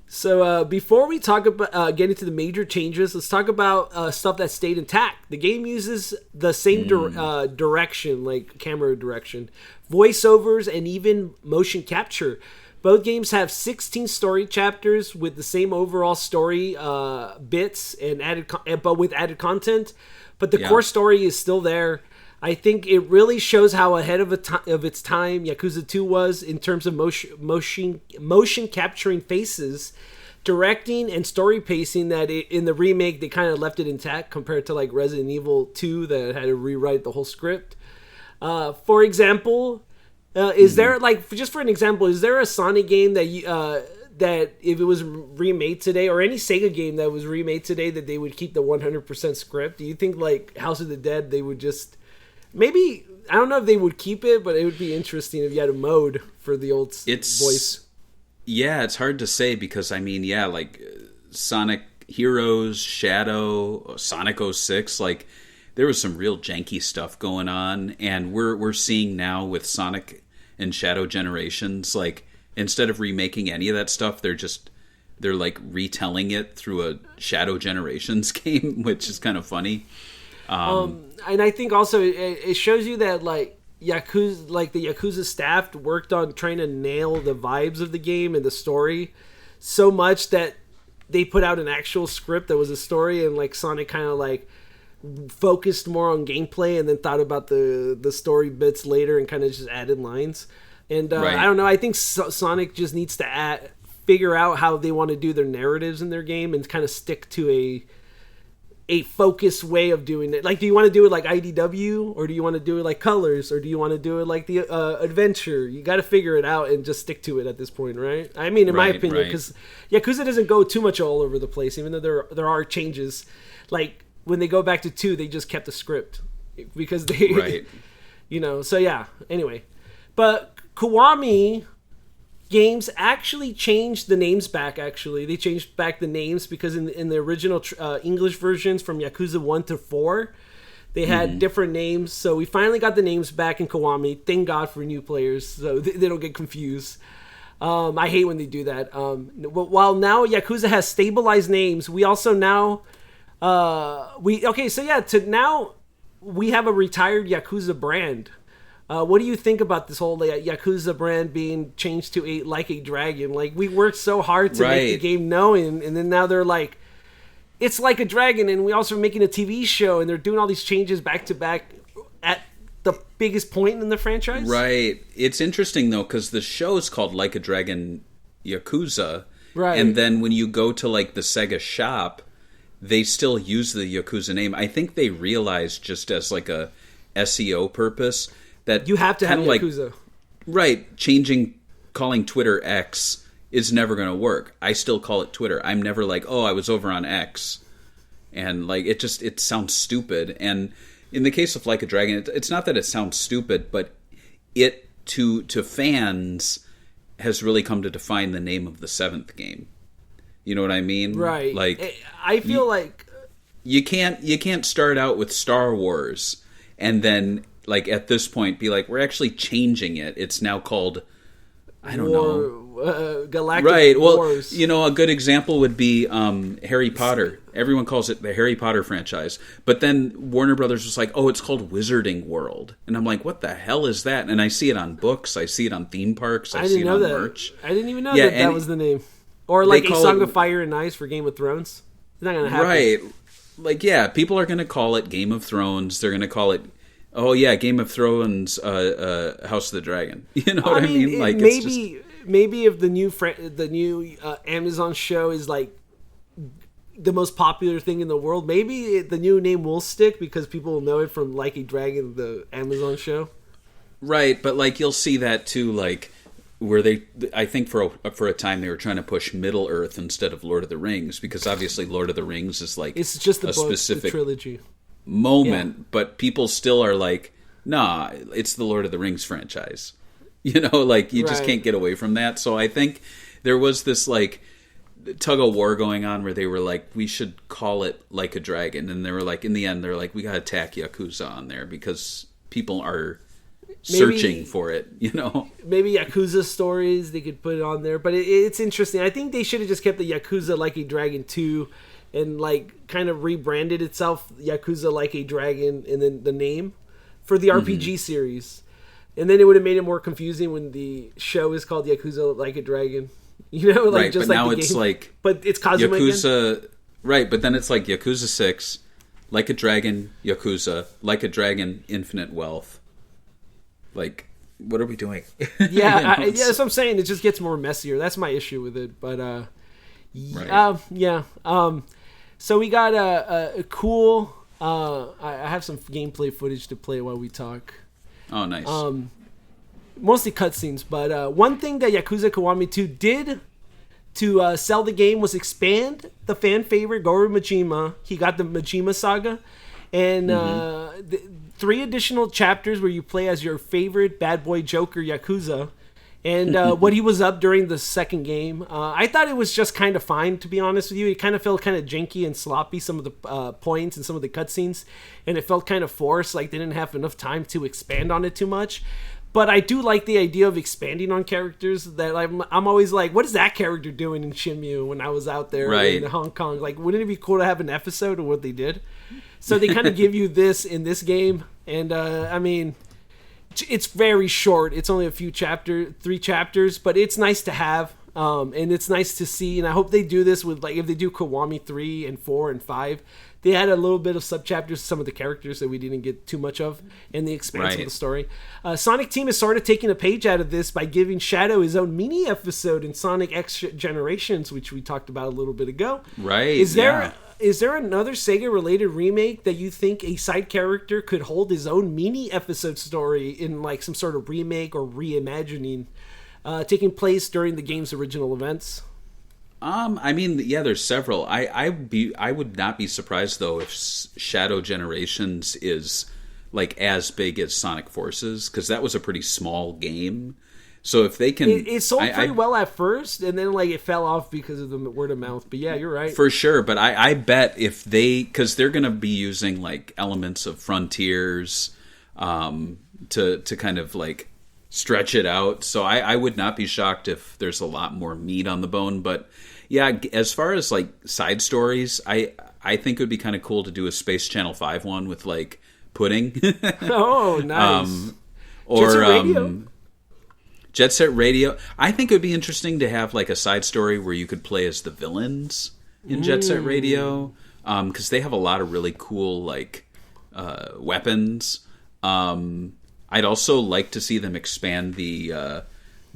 So before we talk about get into the major changes, let's talk about stuff that stayed intact. The game uses the same direction, like camera direction, voiceovers, and even motion capture. Both games have 16 story chapters with the same overall story bits and but with added content. But the core story is still there. I think it really shows how ahead of its time Yakuza 2 was in terms of motion capturing faces, directing, and story pacing. That in the remake they kind of left it intact compared to like Resident Evil 2 that had to rewrite the whole script. For example, is there, like, just for an example, is there a Sonic game that that if it was remade today, or any Sega game that was remade today, that they would keep the 100% script? Do you think like House of the Dead, they would just maybe, I don't know if they would keep it, but it would be interesting if you had a mode for the old voice. Yeah, it's hard to say because I mean, yeah, like Sonic Heroes, Shadow, Sonic 06, like there was some real janky stuff going on, and we're seeing now with Sonic and Shadow Generations, like instead of remaking any of that stuff, they're like retelling it through a Shadow Generations game, which is kind of funny. And I think also it shows you that like Yakuza, like the Yakuza staff worked on trying to nail the vibes of the game and the story so much that they put out an actual script that was a story, and like Sonic kind of like focused more on gameplay and then thought about the story bits later and kind of just added lines. And right. I don't know, I think Sonic just needs to figure out how they want to do their narratives in their game and kind of stick to a focused way of doing it. Like, do you want to do it like IDW, or do you want to do it like Colors, or do you want to do it like the Adventure? You got to figure it out and just stick to it at this point, right? I mean, in my opinion, because Yakuza doesn't go too much all over the place, even though there are changes. Like when they go back to 2, they just kept the script because they, you know. So yeah. Anyway, but Kiwami games actually changed the names back. Actually, they changed back the names because in the original English versions from Yakuza 1 to 4, they had different names. So we finally got the names back in Kiwami. Thank God for new players, so they don't get confused. I hate when they do that. While now Yakuza has stabilized names, we also now now we have a retired Yakuza brand. What do you think about this whole Yakuza brand being changed to like a dragon? Like, we worked so hard to make the game known, and then now they're like, it's like a dragon, and we also are making a TV show, and they're doing all these changes back to back at the biggest point in the franchise. Right. It's interesting though, because the show is called Like a Dragon Yakuza, right? And then when you go to like the Sega shop, they still use the Yakuza name. I think they realized, just as like a SEO purpose, that you have to have Yakuza. Right. Calling Twitter X is never going to work. I still call it Twitter. I'm never like, oh, I was over on X. And like, it sounds stupid. And in the case of Like a Dragon, it's not that it sounds stupid, but it, to fans, has really come to define the name of the 7th game. You know what I mean? Right. Like, I feel like you can't start out with Star Wars and then, like, at this point be like, we're actually changing it. It's now called, I don't know. Galactic Wars. Well, you know, a good example would be Harry Potter. Everyone calls it the Harry Potter franchise. But then Warner Brothers was like, oh, it's called Wizarding World. And I'm like, what the hell is that? And I see it on books. I see it on theme parks. I see it on merch. I didn't even know that was the name. Or like A Song of Fire and Ice for Game of Thrones. It's not going to happen. Right. Like, yeah, people are going to call it Game of Thrones. They're going to call it, oh yeah, Game of Thrones, House of the Dragon. You know what I mean? Like, maybe if the new Amazon show is like the most popular thing in the world, maybe the new name will stick because people will know it from Like a Dragon, the Amazon show. Right, but like you'll see that too, like where I think for a time they were trying to push Middle Earth instead of Lord of the Rings, because obviously Lord of the Rings is like it's just a specific the trilogy moment, but people still are like, nah, it's the Lord of the Rings franchise. You know, like you just can't get away from that. So I think there was this like tug of war going on where they were like, we should call it Like a Dragon, and they were like, in the end, they're like, we gotta tack Yakuza on there because people are searching for it, you know. Maybe Yakuza stories they could put it on there, but it's interesting. I think they should have just kept the Yakuza Like a Dragon 2 and like kind of rebranded itself Yakuza Like a Dragon and then the name for the RPG series. And then it would have made it more confusing when the show is called Yakuza Like a Dragon. You know, like just but like now the it's game. like but it's Kazuma Yakuza again. Right, but then it's like Yakuza 6, Like a Dragon, Yakuza, Like a Dragon, Infinite Wealth. Like, what are we doing? Yeah, that's what I'm saying. It just gets more messier. That's my issue with it. But yeah. So we got a cool. I have some gameplay footage to play while we talk. Oh, nice. Mostly cutscenes, but one thing that Yakuza Kiwami 2 did to sell the game was expand the fan favorite Goro Majima. He got the Majima Saga, and 3 additional chapters where you play as your favorite bad boy Joker Yakuza, and what he was up during the second game. I thought it was just kind of fine, to be honest with you. It kind of felt kind of janky and sloppy, some of the points and some of the cutscenes, and it felt kind of forced, like they didn't have enough time to expand on it too much. But I do like the idea of expanding on characters. That I'm always like, what is that character doing in Shenmue when I was out there in Hong Kong? Like, wouldn't it be cool to have an episode of what they did? So they kind of give you this in this game, and I mean, it's very short. It's only a few 3 chapters, but it's nice to have, and it's nice to see. And I hope they do this with, like, if they do Kiwami 3 and 4 and 5, they had a little bit of subchapters, some of the characters that we didn't get too much of in the expanse of the story. Sonic Team is sort of taking a page out of this by giving Shadow his own mini episode in Sonic X Generations, which we talked about a little bit ago. Right. Is there another Sega-related remake that you think a side character could hold his own mini episode story in, like, some sort of remake or reimagining, taking place during the game's original events? I mean, yeah, there's several. I would not be surprised though if Shadow Generations is like as big as Sonic Forces, because that was a pretty small game. So if they can, it sold pretty well at first, and then like it fell off because of the word of mouth. But yeah, you're right for sure. But I bet if because they're going to be using like elements of Frontiers, to kind of like stretch it out. So I would not be shocked if there's a lot more meat on the bone. But yeah, as far as like side stories, I think it would be kind of cool to do a Space Channel 5 one with like Pudding. Oh, nice. Or Jet Set Radio. I think it would be interesting to have like a side story where you could play as the villains in Jet Set Radio, because they have a lot of really cool like weapons. I'd also like to see them expand the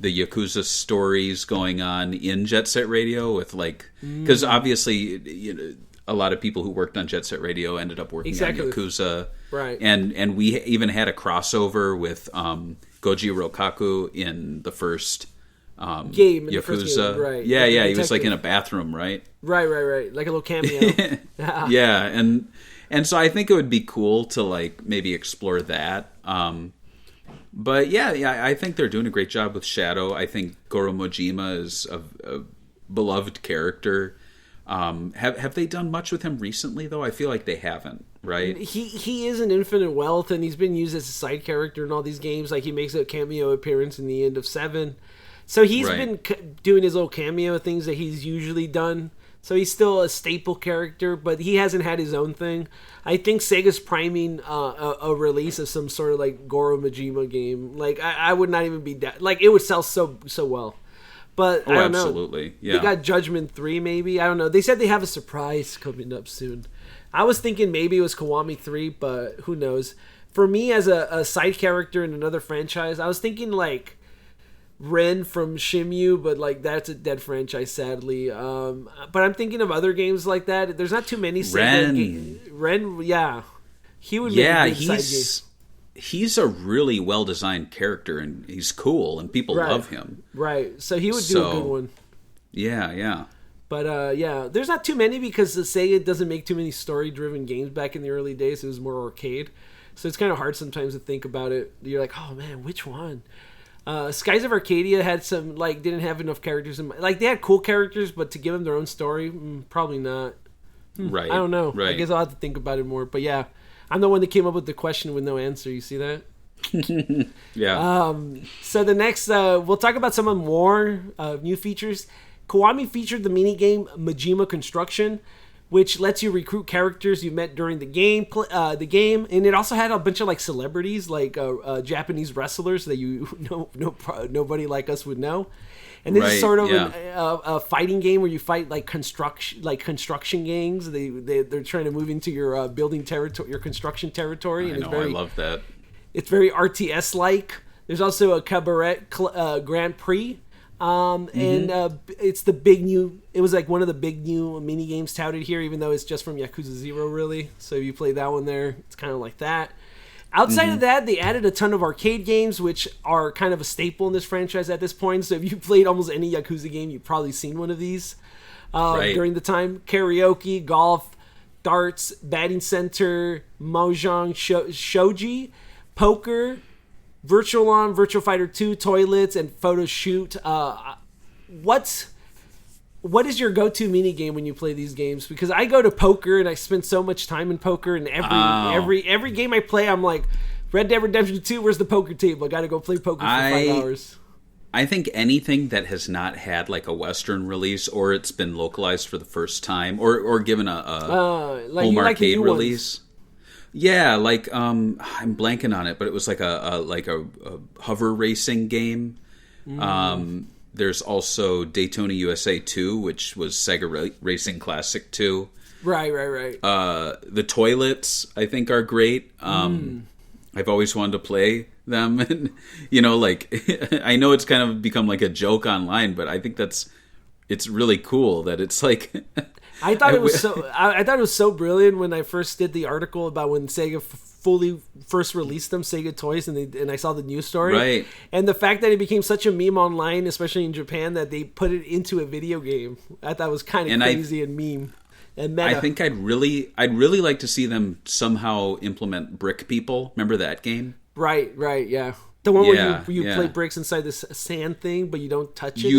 Yakuza stories going on in Jet Set Radio with like, because obviously a lot of people who worked on Jet Set Radio ended up working on Yakuza, right? And we even had a crossover with Goji Rokaku in the first game, Yakuza. First game, right? Yeah, yeah, he was like in a bathroom, right? Right, like a little cameo. Yeah, and so I think it would be cool to like maybe explore that. But yeah, I think they're doing a great job with Shadow. I think Goro Majima is a beloved character. Have they done much with him recently though? I feel like they haven't, right? He is an infinite wealth, and he's been used as a side character in all these games. Like he makes a cameo appearance in the end of 7. So he's been doing his little cameo things that he's usually done. So he's still a staple character, but he hasn't had his own thing. I think Sega's priming a release of some sort of like Goro Majima game. Like I would not even be like it would sell so well. But I don't know. Absolutely. Yeah. They got Judgment 3 maybe. I don't know. They said they have a surprise coming up soon. I was thinking maybe it was Kiwami 3, but who knows. For me as a side character in another franchise, I was thinking like Ren from Shenmue, but like that's a dead franchise sadly. But I'm thinking of other games like that. There's not too many Ren, yeah. He would make a good side game. He's a really well-designed character, and he's cool, and people love him. Right, so he would do a good one. Yeah. But yeah, there's not too many because the Sega doesn't make too many story-driven games back in the early days. It was more arcade. So it's kind of hard sometimes to think about it. You're like, oh man, which one? Skies of Arcadia had some, like, didn't have enough characters. Like, they had cool characters, but to give them their own story, probably not. Right. I don't know. Right. I guess I'll have to think about it more. But yeah. I'm the one that came up with the question with no answer. You see that? Yeah. So the next, we'll talk about some more new features. Kiwami featured the minigame Majima Construction, which lets you recruit characters you met during the game. And it also had a bunch of like celebrities, like Japanese wrestlers that nobody like us would know. And this is sort of a fighting game where you fight like construction gangs. They're trying to move into your building territory, your construction territory. And I love that. It's very RTS like. There's also a cabaret Grand Prix, and it's the big new. It was like one of the big new mini games touted here, even though it's just from Yakuza 0 really. So if you play that one there, it's kind of like that. Outside of that, they added a ton of arcade games, which are kind of a staple in this franchise at this point. So if you played almost any Yakuza game, you've probably seen one of these during the time. Karaoke, golf, darts, batting center, mahjong, shogi, poker, Virtual On, Virtual Fighter 2, toilets, and photo shoot. What is your go-to mini game when you play these games? Because I go to poker and I spend so much time in poker, and every game I play, I'm like, Red Dead Redemption 2, where's the poker table? I got to go play poker for 5 hours. I think anything that has not had like a Western release, or it's been localized for the first time, or given a home arcade release. Yeah, like I'm blanking on it, but it was like a hover racing game. There's also Daytona USA 2, which was Sega Racing Classic 2. Right. The toilets, I think, are great. I've always wanted to play them. And, I know it's kind of become like a joke online, but I think it's really cool that it's like... I thought it was so brilliant when I first did the article about when Sega fully first released them, Sega toys, and I saw the news story. Right. And the fact that it became such a meme online, especially in Japan, that they put it into a video game, I thought was kind of crazy and meme and meta. I think I'd really like to see them somehow implement Brick People. Remember that game? Right, yeah. The one where you play bricks inside this sand thing, but you don't touch it.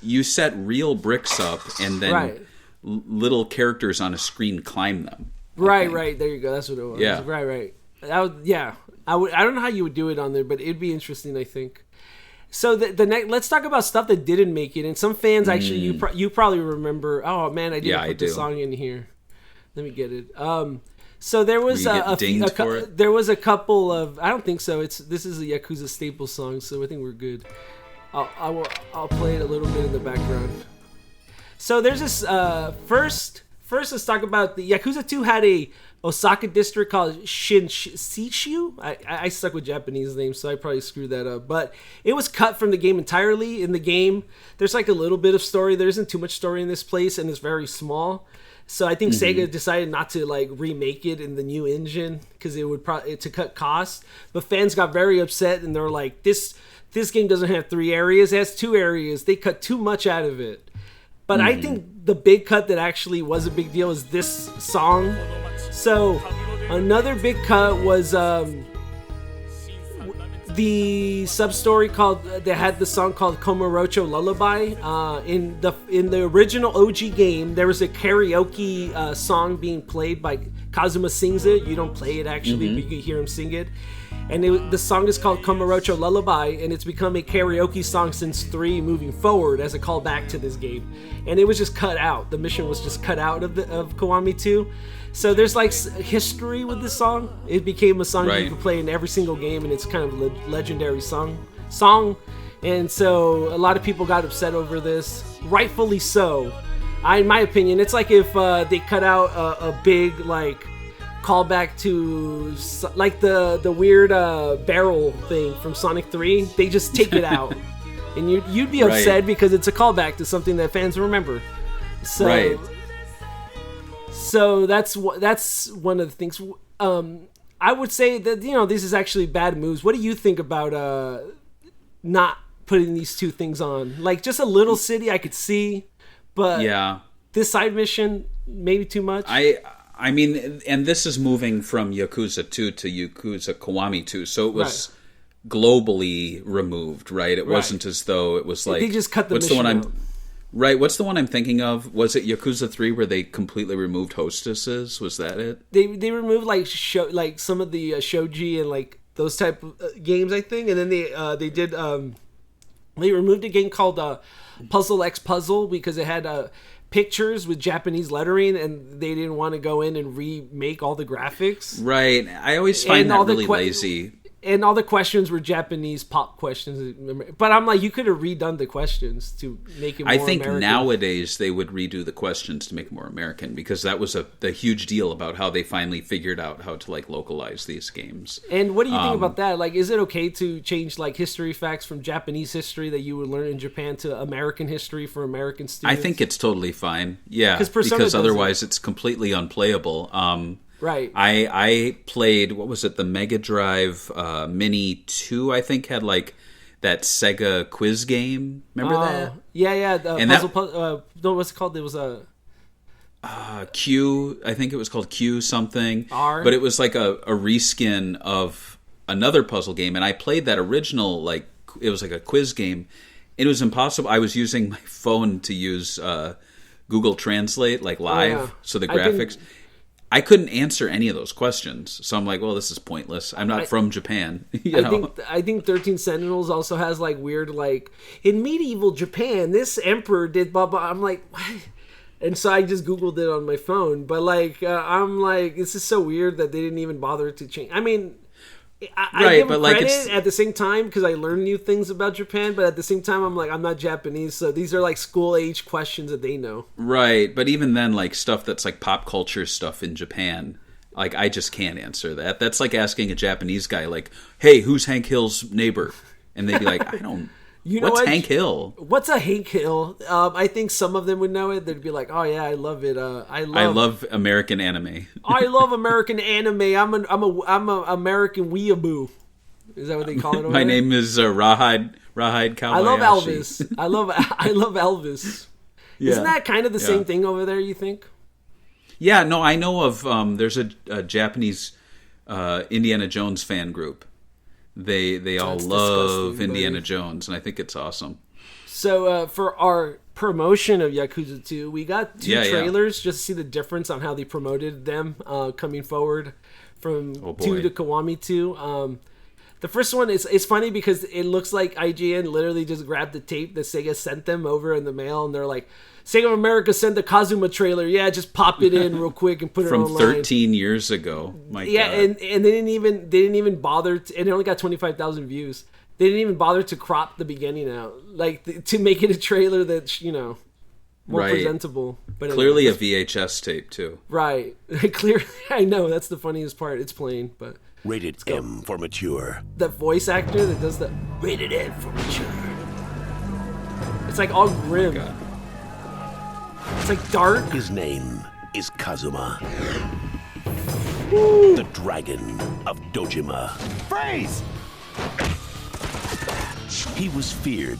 You set real bricks up, and then little characters on a screen climb them. Right. There you go. That's what it was. Yeah. Right. I don't know how you would do it on there, but it'd be interesting, I think. So the next, let's talk about stuff that didn't make it, and some fans actually you probably remember. Oh man, I didn't put the song in here. Let me get it. So there was there was a couple of, I don't think so. This is a Yakuza staple song, so I think we're good. I'll play it a little bit in the background. So there's this first let's talk about the Yakuza 2 had a Osaka district called Shinshu. I stuck with Japanese names, so I probably screwed that up. But it was cut from the game entirely. In the game, there's like a little bit of story. There isn't too much story in this place, and it's very small. So I think Sega decided not to like remake it in the new engine because it would to cut costs. But fans got very upset, and they're like, "This game doesn't have 3 areas; it has 2 areas. They cut too much out of it." But I think the big cut that actually was a big deal is this song. So another big cut was the sub-story that had the song called Komorocho Lullaby. In the original OG game, there was a karaoke song being played by Kazuma sings it. You don't play it actually, but you can hear him sing it. And the song is called Komorocho Lullaby, and it's become a karaoke song since 3 moving forward as a callback to this game. And it was just cut out. The mission was just cut out of Kiwami 2. So there's like history with this song. It became a song you could play in every single game, and it's kind of a legendary song. And so a lot of people got upset over this, rightfully so. In my opinion, it's like if they cut out a big like callback to like the weird barrel thing from Sonic 3. They just take it out, and you'd be upset because it's a callback to something that fans remember. So, so that's one of the things. I would say that this is actually bad moves. What do you think about not putting these 2 things on? Like just a little city I could see, but this side mission maybe too much. I mean, and this is moving from Yakuza 2 to Yakuza Kiwami 2, so it was globally removed, right? It wasn't as though it was like... They just cut the mission out. Right, what's the one I'm thinking of? Was it Yakuza 3 where they completely removed hostesses? Was that it? They removed like some of the shogi and like those type of games, I think, and then they did... they removed a game called Puzzle X Puzzle because it had... pictures with Japanese lettering, and they didn't want to go in and remake all the graphics. Right. I always find that really lazy. And all the questions were Japanese pop questions. But I'm like, you could have redone the questions to make it more American. I think nowadays they would redo the questions to make it more American, because that was the huge deal about how they finally figured out how to like localize these games. And what do you think about that? Like, is it okay to change like history facts from Japanese history that you would learn in Japan to American history for American students? I think it's totally fine. Yeah, because otherwise it's completely unplayable. Right. I played, what was it, the Mega Drive Mini 2, I think, had like that Sega quiz game. Remember that? Yeah. And no, what's it called? It was a Q, I think it was called Q something. R. But it was like a reskin of another puzzle game, and I played that original, like, it was like a quiz game. It was impossible. I was using my phone to use Google Translate, like live, so the graphics. I couldn't answer any of those questions, so I'm like, well, this is pointless. I'm not from Japan. I think 13 Sentinels also has like weird, like, in medieval Japan, this emperor did blah blah. I'm like, what? And so I just Googled it on my phone. But like, I'm like, this is so weird that they didn't even bother to change. I mean, I give them credit at the same time because I learn new things about Japan, but at the same time, I'm like, I'm not Japanese, so these are like school age questions that they know. Right, but even then, like stuff that's like pop culture stuff in Japan, like I just can't answer that. That's like asking a Japanese guy, like, "Hey, who's Hank Hill's neighbor?" And they'd be like, "I don't." You know what's what? Hank Hill? What's a Hank Hill? I think some of them would know it. They'd be like, "Oh yeah, I love it. I love American anime. I love American anime. I'm a American weeaboo." Is that what they call it? My name is Rawhide Kawayashi. I love Elvis. I love Elvis. Yeah. Isn't that kind of the same thing over there? You think? Yeah. No, I know of. There's a Japanese Indiana Jones fan group. They all love Indiana Jones, and I think it's awesome. So for our promotion of Yakuza 2, we got two trailers just to see the difference on how they promoted them coming forward from 2 to Kiwami 2. The first one is funny because it looks like IGN literally just grabbed the tape that Sega sent them over in the mail, and they're like, Sega of America sent the Kazuma trailer. Yeah, just pop it in real quick and put it online. From 13 years ago. My God. And they didn't even bother to, and it only got 25,000 views. They didn't even bother to crop the beginning out, like to make it a trailer that's, more presentable. But clearly a VHS tape too. Right. Clearly, I know, that's the funniest part. It's playing, but rated M for mature. The voice actor that does the rated M for mature. It's like all grim. Oh, it's like dark. His name is Kazuma. Woo. The Dragon of Dojima. Freeze! He was feared.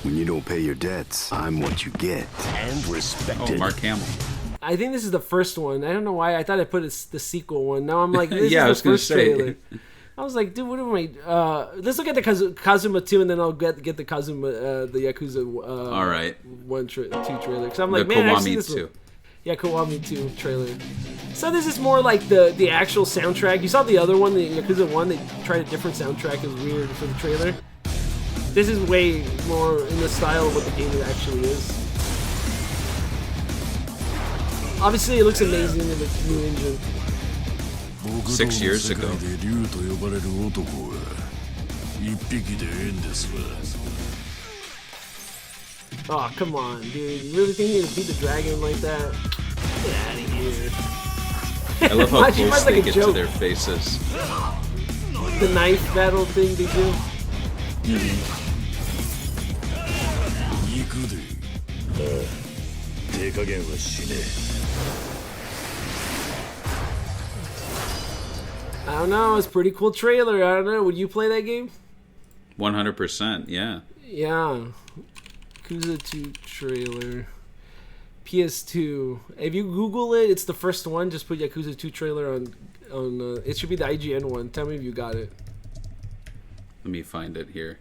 When you don't pay your debts, I'm what you get. And respected. Oh, Mark Hamill. I think this is the first one. I don't know why. I thought I put the sequel one. Now I'm like, this is the first say. trailer. I was like, dude, what am I? Let's look at the Kazuma 2, and then I'll get the Kazuma, the Yakuza. All right. 2 trailer. Because I'm like, the man, Kiwami I've seen this 2. one. Yeah, Kiwami 2 trailer. So this is more like the actual soundtrack. You saw the other one, the Yakuza 1. They tried a different soundtrack. It was weird for the trailer. This is way more in the style of what the game actually is. Obviously, it looks amazing in the new engine. 6 years ago. Oh, come on, dude. You really think you're going to beat the dragon like that? Get out of here. I love how close they get joke. to their faces. The knife battle thing they do. I don't know. It's a pretty cool trailer. I don't know. Would you play that game? 100%, yeah. Yeah. Yakuza 2 trailer. PS2. If you Google it, it's the first one. Just put Yakuza 2 trailer on. It should be the IGN one. Tell me if you got it. Let me find it here.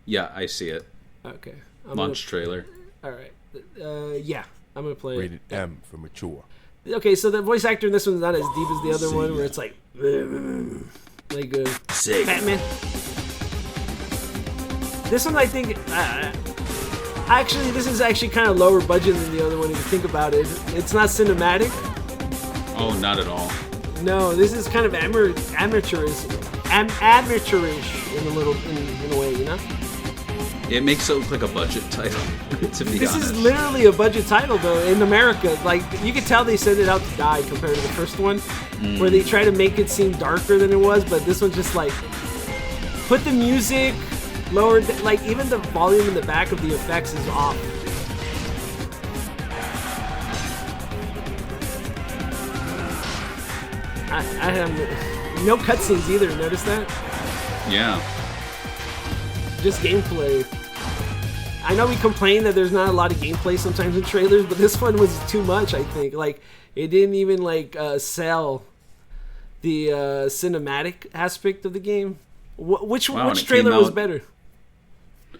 Yeah, I see it. Okay. Launch trailer. All right. Yeah, I'm gonna play rated M for mature. Okay, so the voice actor in this one's not as deep as the other one, where it's like Batman. This one, I think, actually, this is actually kind of lower budget than the other one if you think about it. It's not cinematic. Oh, not at all. No, this is kind of amateurish in a way, you know. It makes it look like a budget title, to be This honest. is literally a budget title, though, in America. Like, you can tell they sent it out to die compared to the first one, where they try to make it seem darker than it was, but this one's just like, put the music lower, like, even the volume in the back of the effects is off. I have no cutscenes either. Notice that? Yeah. Just gameplay. I know we complain that there's not a lot of gameplay sometimes in trailers, but this one was too much, I think. Like, it didn't even, like, sell the cinematic aspect of the game. Which trailer was better?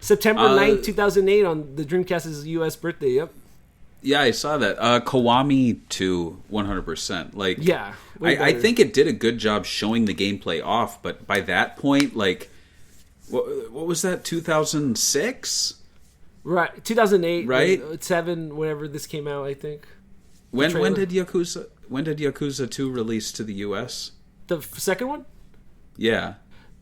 September 9th, 2008 on the Dreamcast's US birthday, yep. Yeah, I saw that. Kiwami 2, 100%. Like, yeah, I think it did a good job showing the gameplay off, but by that point, like, what was that, 2006? Right, 2008, right? 7, whenever this came out, I think. When did Yakuza 2 release to the US? The second one? Yeah.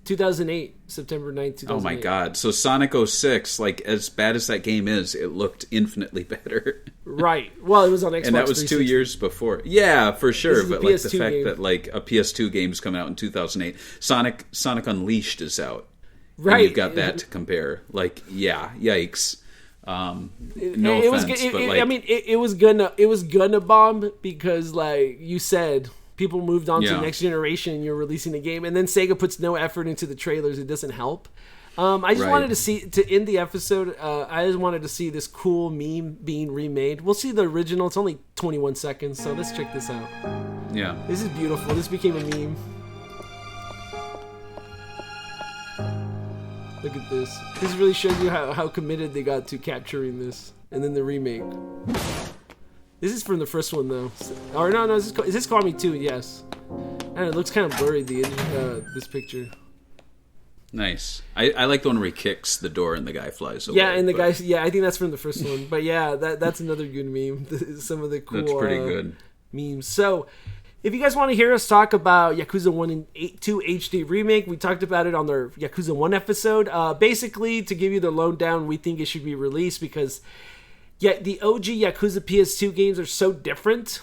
2008, September 9th, 2008. Oh my god. So Sonic 06, like, as bad as that game is, it looked infinitely better. Right. Well, it was on Xbox and that was 2 years before. Yeah, for sure. But like the fact game. that like a PS2 game is coming out in 2008, Sonic Unleashed is out. Right. And you've got that to compare. Like, yeah, yikes. No offense, but like, I mean, it was gonna bomb because, like you said, people moved on to the next generation. You're releasing a game, and then Sega puts no effort into the trailers. It doesn't help. I just wanted to end the episode. I just wanted to see this cool meme being remade. We'll see the original. It's only 21 seconds, so let's check this out. Yeah, this is beautiful. This became a meme. Look at this. This really shows you how committed they got to capturing this. And then the remake. This is from the first one, though. Or no, is this Kiwami 2? Yes. And it looks kind of blurry, this picture. Nice. I like the one where he kicks the door and the guy flies away. Yeah, and the guy... Yeah, I think that's from the first one. But yeah, that's another good meme. Some of the cool... That's pretty good. Memes. So... If you guys want to hear us talk about Yakuza 1 and 2 HD Remake, we talked about it on their Yakuza 1 episode. Basically, to give you the lowdown, we think it should be released because the OG Yakuza PS2 games are so different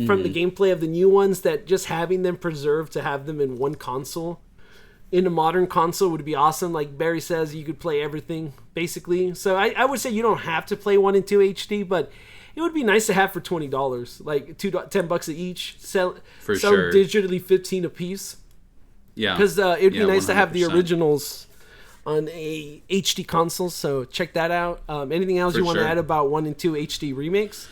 from the gameplay of the new ones that just having them preserved to have them in one console, in a modern console, would be awesome. Like Barry says, you could play everything, basically. So I would say you don't have to play 1 and 2 HD, but... It would be nice to have for $20, like $10 each. Sell sure. Digitally $15 a piece. Yeah, because it'd be nice 100%. to have the originals on a HD console. So check that out. Anything else you want to add about 1 and 2 HD remakes?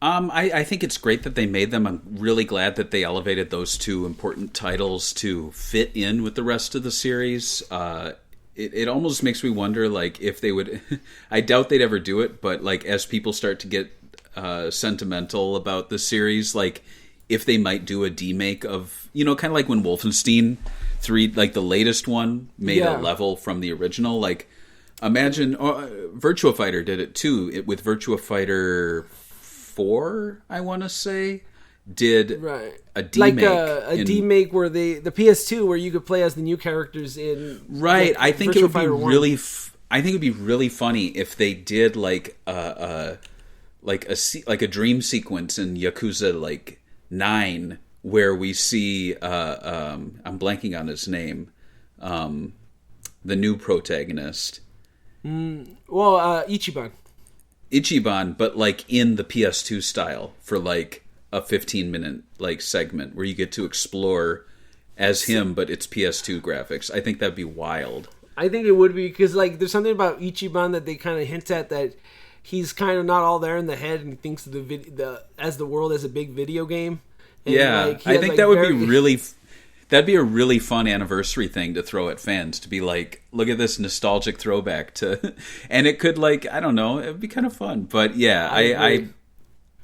I think it's great that they made them. I'm really glad that they elevated those two important titles to fit in with the rest of the series. It almost makes me wonder, like, if they would... I doubt they'd ever do it, but, like, as people start to get sentimental about the series, like, if they might do a demake of... You know, kind of like when Wolfenstein 3, like, the latest one, made a level from the original. Like, imagine... Virtua Fighter did it, too. With Virtua Fighter 4, I want to say... did a demake, like a demake where the PS2 where you could play as the new characters in right. Like, I think it would be really. I think it'd be really funny if they did like a dream sequence in Yakuza like 9 where we see I'm blanking on his name, the new protagonist. Ichiban, but like in the PS2 style for like a 15-minute like segment where you get to explore as him, but it's PS2 graphics. I think that'd be wild. I think it would be because like there's something about Ichiban that they kind of hint at that he's kind of not all there in the head and he thinks of the world as a big video game. And, yeah, like, I think that would be really. That'd be a really fun anniversary thing to throw at fans to be like, look at this nostalgic throwback to, and it could like I don't know, it'd be kind of fun. But yeah,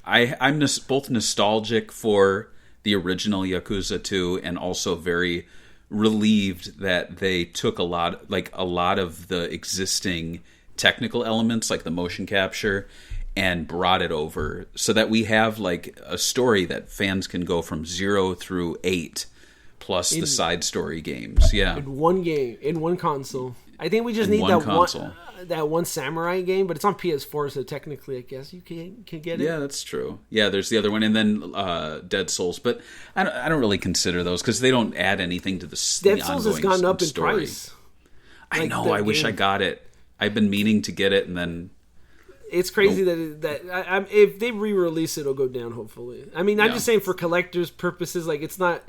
I'm both nostalgic for the original Yakuza 2 and also very relieved that they took a lot of the existing technical elements like the motion capture and brought it over so that we have like a story that fans can go from 0 through 8 plus the side story games. Yeah. In one game, in one console. I think we just need that one samurai game, but it's on PS4, so technically, I guess you can get it. Yeah, that's true. Yeah, there's the other one, and then Dead Souls, but I don't really consider those because they don't add anything to the Dead Souls has gone up in story. price. I know. I wish I got it. I've been meaning to get it, and then It's crazy if they re-release it, it'll go down. Hopefully, I mean, I'm just saying for collectors' purposes. Like, it's not.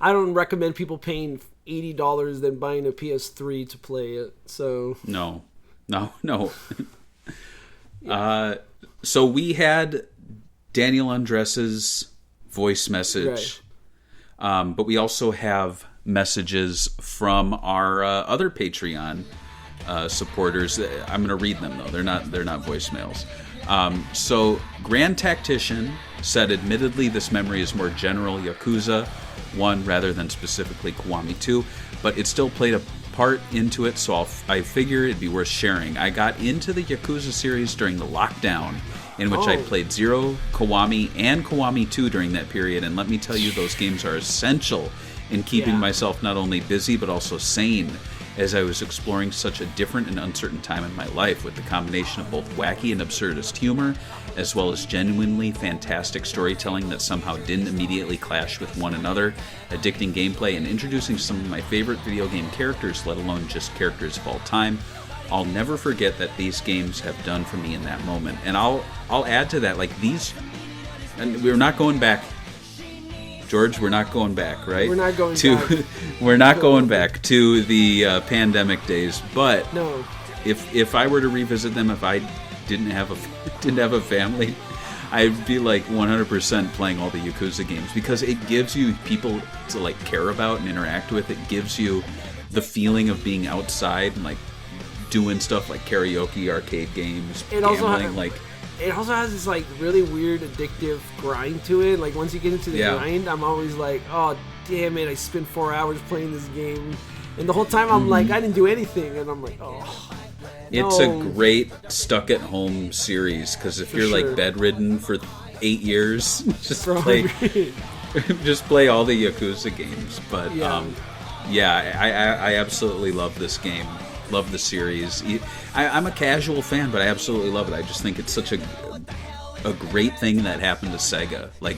I don't recommend people paying $80 than buying a PS3 to play it. So no. So we had Daniel Andres's voice message, but we also have messages from our other Patreon supporters. I'm going to read them though. They're not voicemails. So Grand Tactician said, admittedly, this memory is more general Yakuza 1 rather than specifically Kiwami 2, but it still played a part into it, so I figure it'd be worth sharing. I got into the Yakuza series during the lockdown, in which I played 0, Kiwami, and Kiwami 2 during that period, and let me tell you, those games are essential in keeping myself not only busy but also sane, as I was exploring such a different and uncertain time in my life with the combination of both wacky and absurdist humor, as well as genuinely fantastic storytelling that somehow didn't immediately clash with one another, addicting gameplay, and introducing some of my favorite video game characters, let alone just characters of all time. I'll never forget that these games have done for me in that moment. And I'll add to that, like, these, and we're not going back, George, we're not going back, right? We're not going back. We're not going back to the pandemic days. But no, if I were to revisit them, if I didn't have a family, I'd be like 100% playing all the Yakuza games, because it gives you people to like care about and interact with. It gives you the feeling of being outside and like doing stuff like karaoke, arcade games, gambling, it also has this like really weird addictive grind to it. Like, once you get into the grind, I'm always like, oh damn it, I spent 4 hours playing this game, and the whole time I'm like, I didn't do anything, and I'm like, oh. It's a great stuck at home series, because if you're like bedridden for 8 years, just play all the Yakuza games. But I absolutely love this game. Love the series. I'm a casual fan, but I absolutely love it. I just think it's such a great thing that happened to Sega. Like,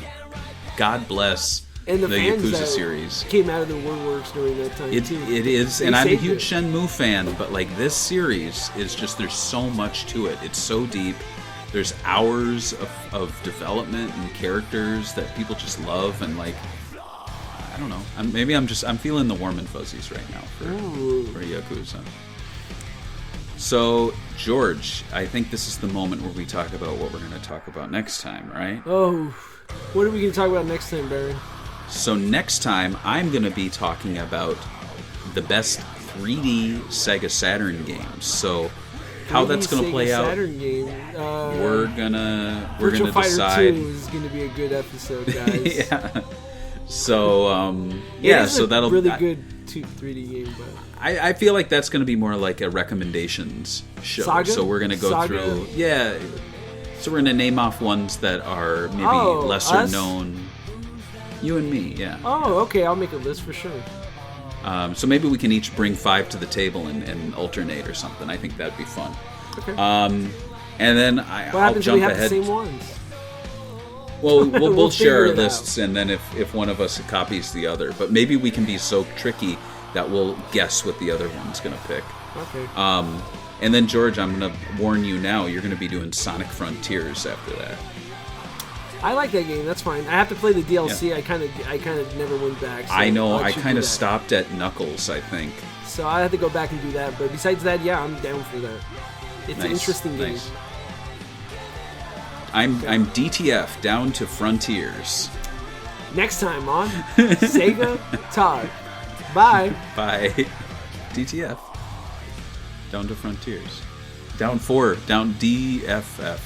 God bless and the Yakuza series. Came out of the woodworks during that time too. It is, and I'm a huge Shenmue fan, but like, this series is just, there's so much to it. It's so deep. There's hours of development and characters that people just love, and like, I don't know. I'm feeling the warm and fuzzies right now for Yakuza. So, George, I think this is the moment where we talk about what we're going to talk about next time, right? Oh, what are we going to talk about next time, Barry? So next time, I'm going to be talking about the best 3D Sega Saturn games. So, how that's going to play out, Saturn game. we're gonna Virtual Fighter decide. 2 is going to be a good episode, guys. Yeah. So, so that'll really good 3D game, but I feel like that's going to be more like a recommendations show. Saga? So we're going to go through, so we're going to name off ones that are maybe lesser known. You and me, yeah. Oh, okay, I'll make a list for sure. So maybe we can each bring 5 to the table and alternate or something. I think that'd be fun. Okay. And then I'll jump ahead. The same ones? Well, we'll share our lists, and then if one of us copies the other. But maybe we can be so tricky that we'll guess what the other one's going to pick. Okay. And then, George, I'm going to warn you now, you're going to be doing Sonic Frontiers after that. I like that game. That's fine. I have to play the DLC. Yeah. I kind of never went back. So I know. I kind of stopped at Knuckles, I think. So I have to go back and do that. But besides that, yeah, I'm down for that. It's an interesting game. I'm DTF, down to Frontiers. Next time on Sega Talk. Bye. Bye. DTF. Down to Frontiers. Down DFF.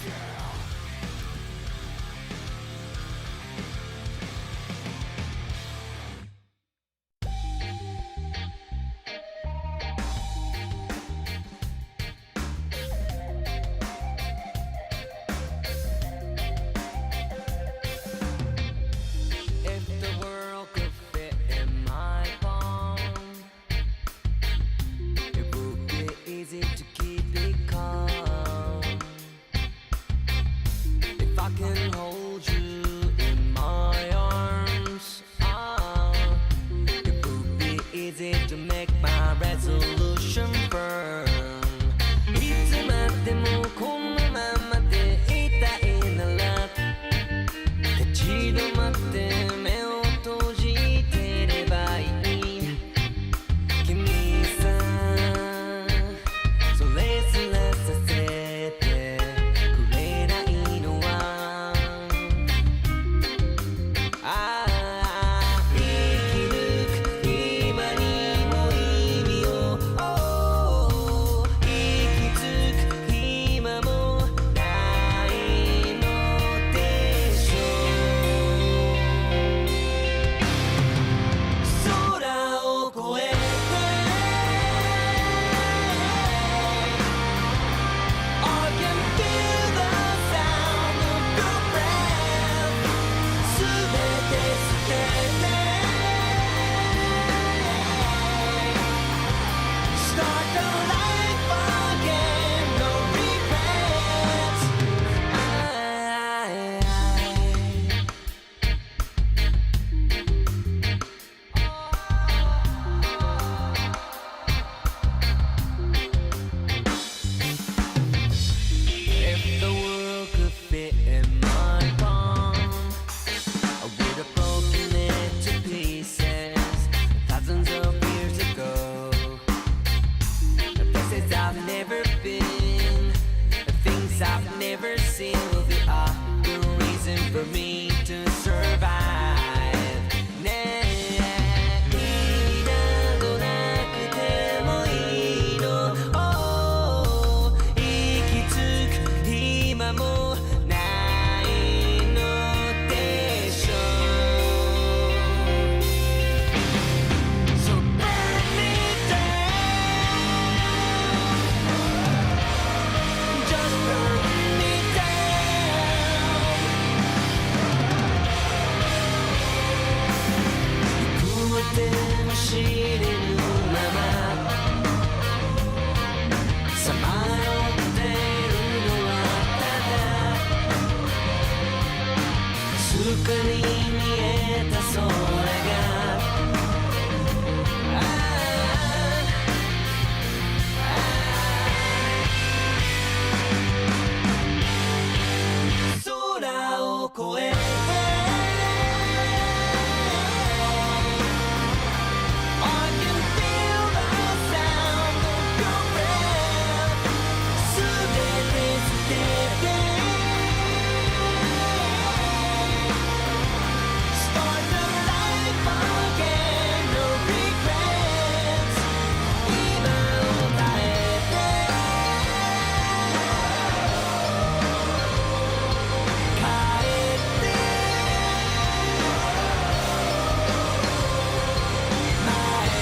に見えたそれが空を越えて I can feel the sound of your breath 全て捨てて Start the life again No regrets 今を耐えて 帰って前へ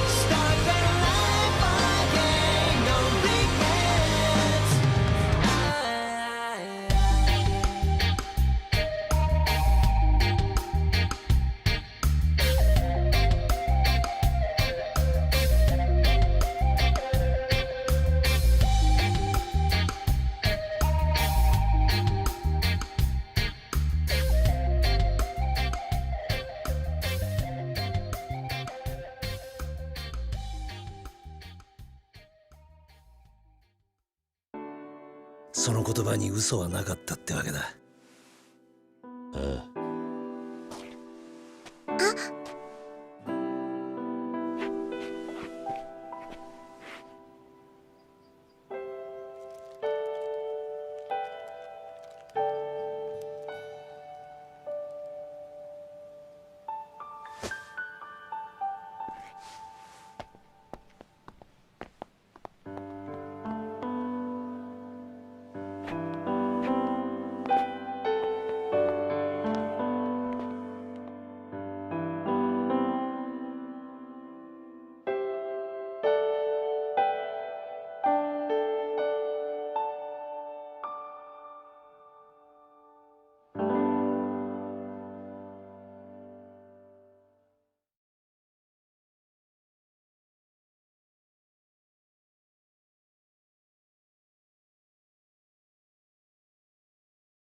Start the life again No regrets その言葉に嘘はなかったってわけだ。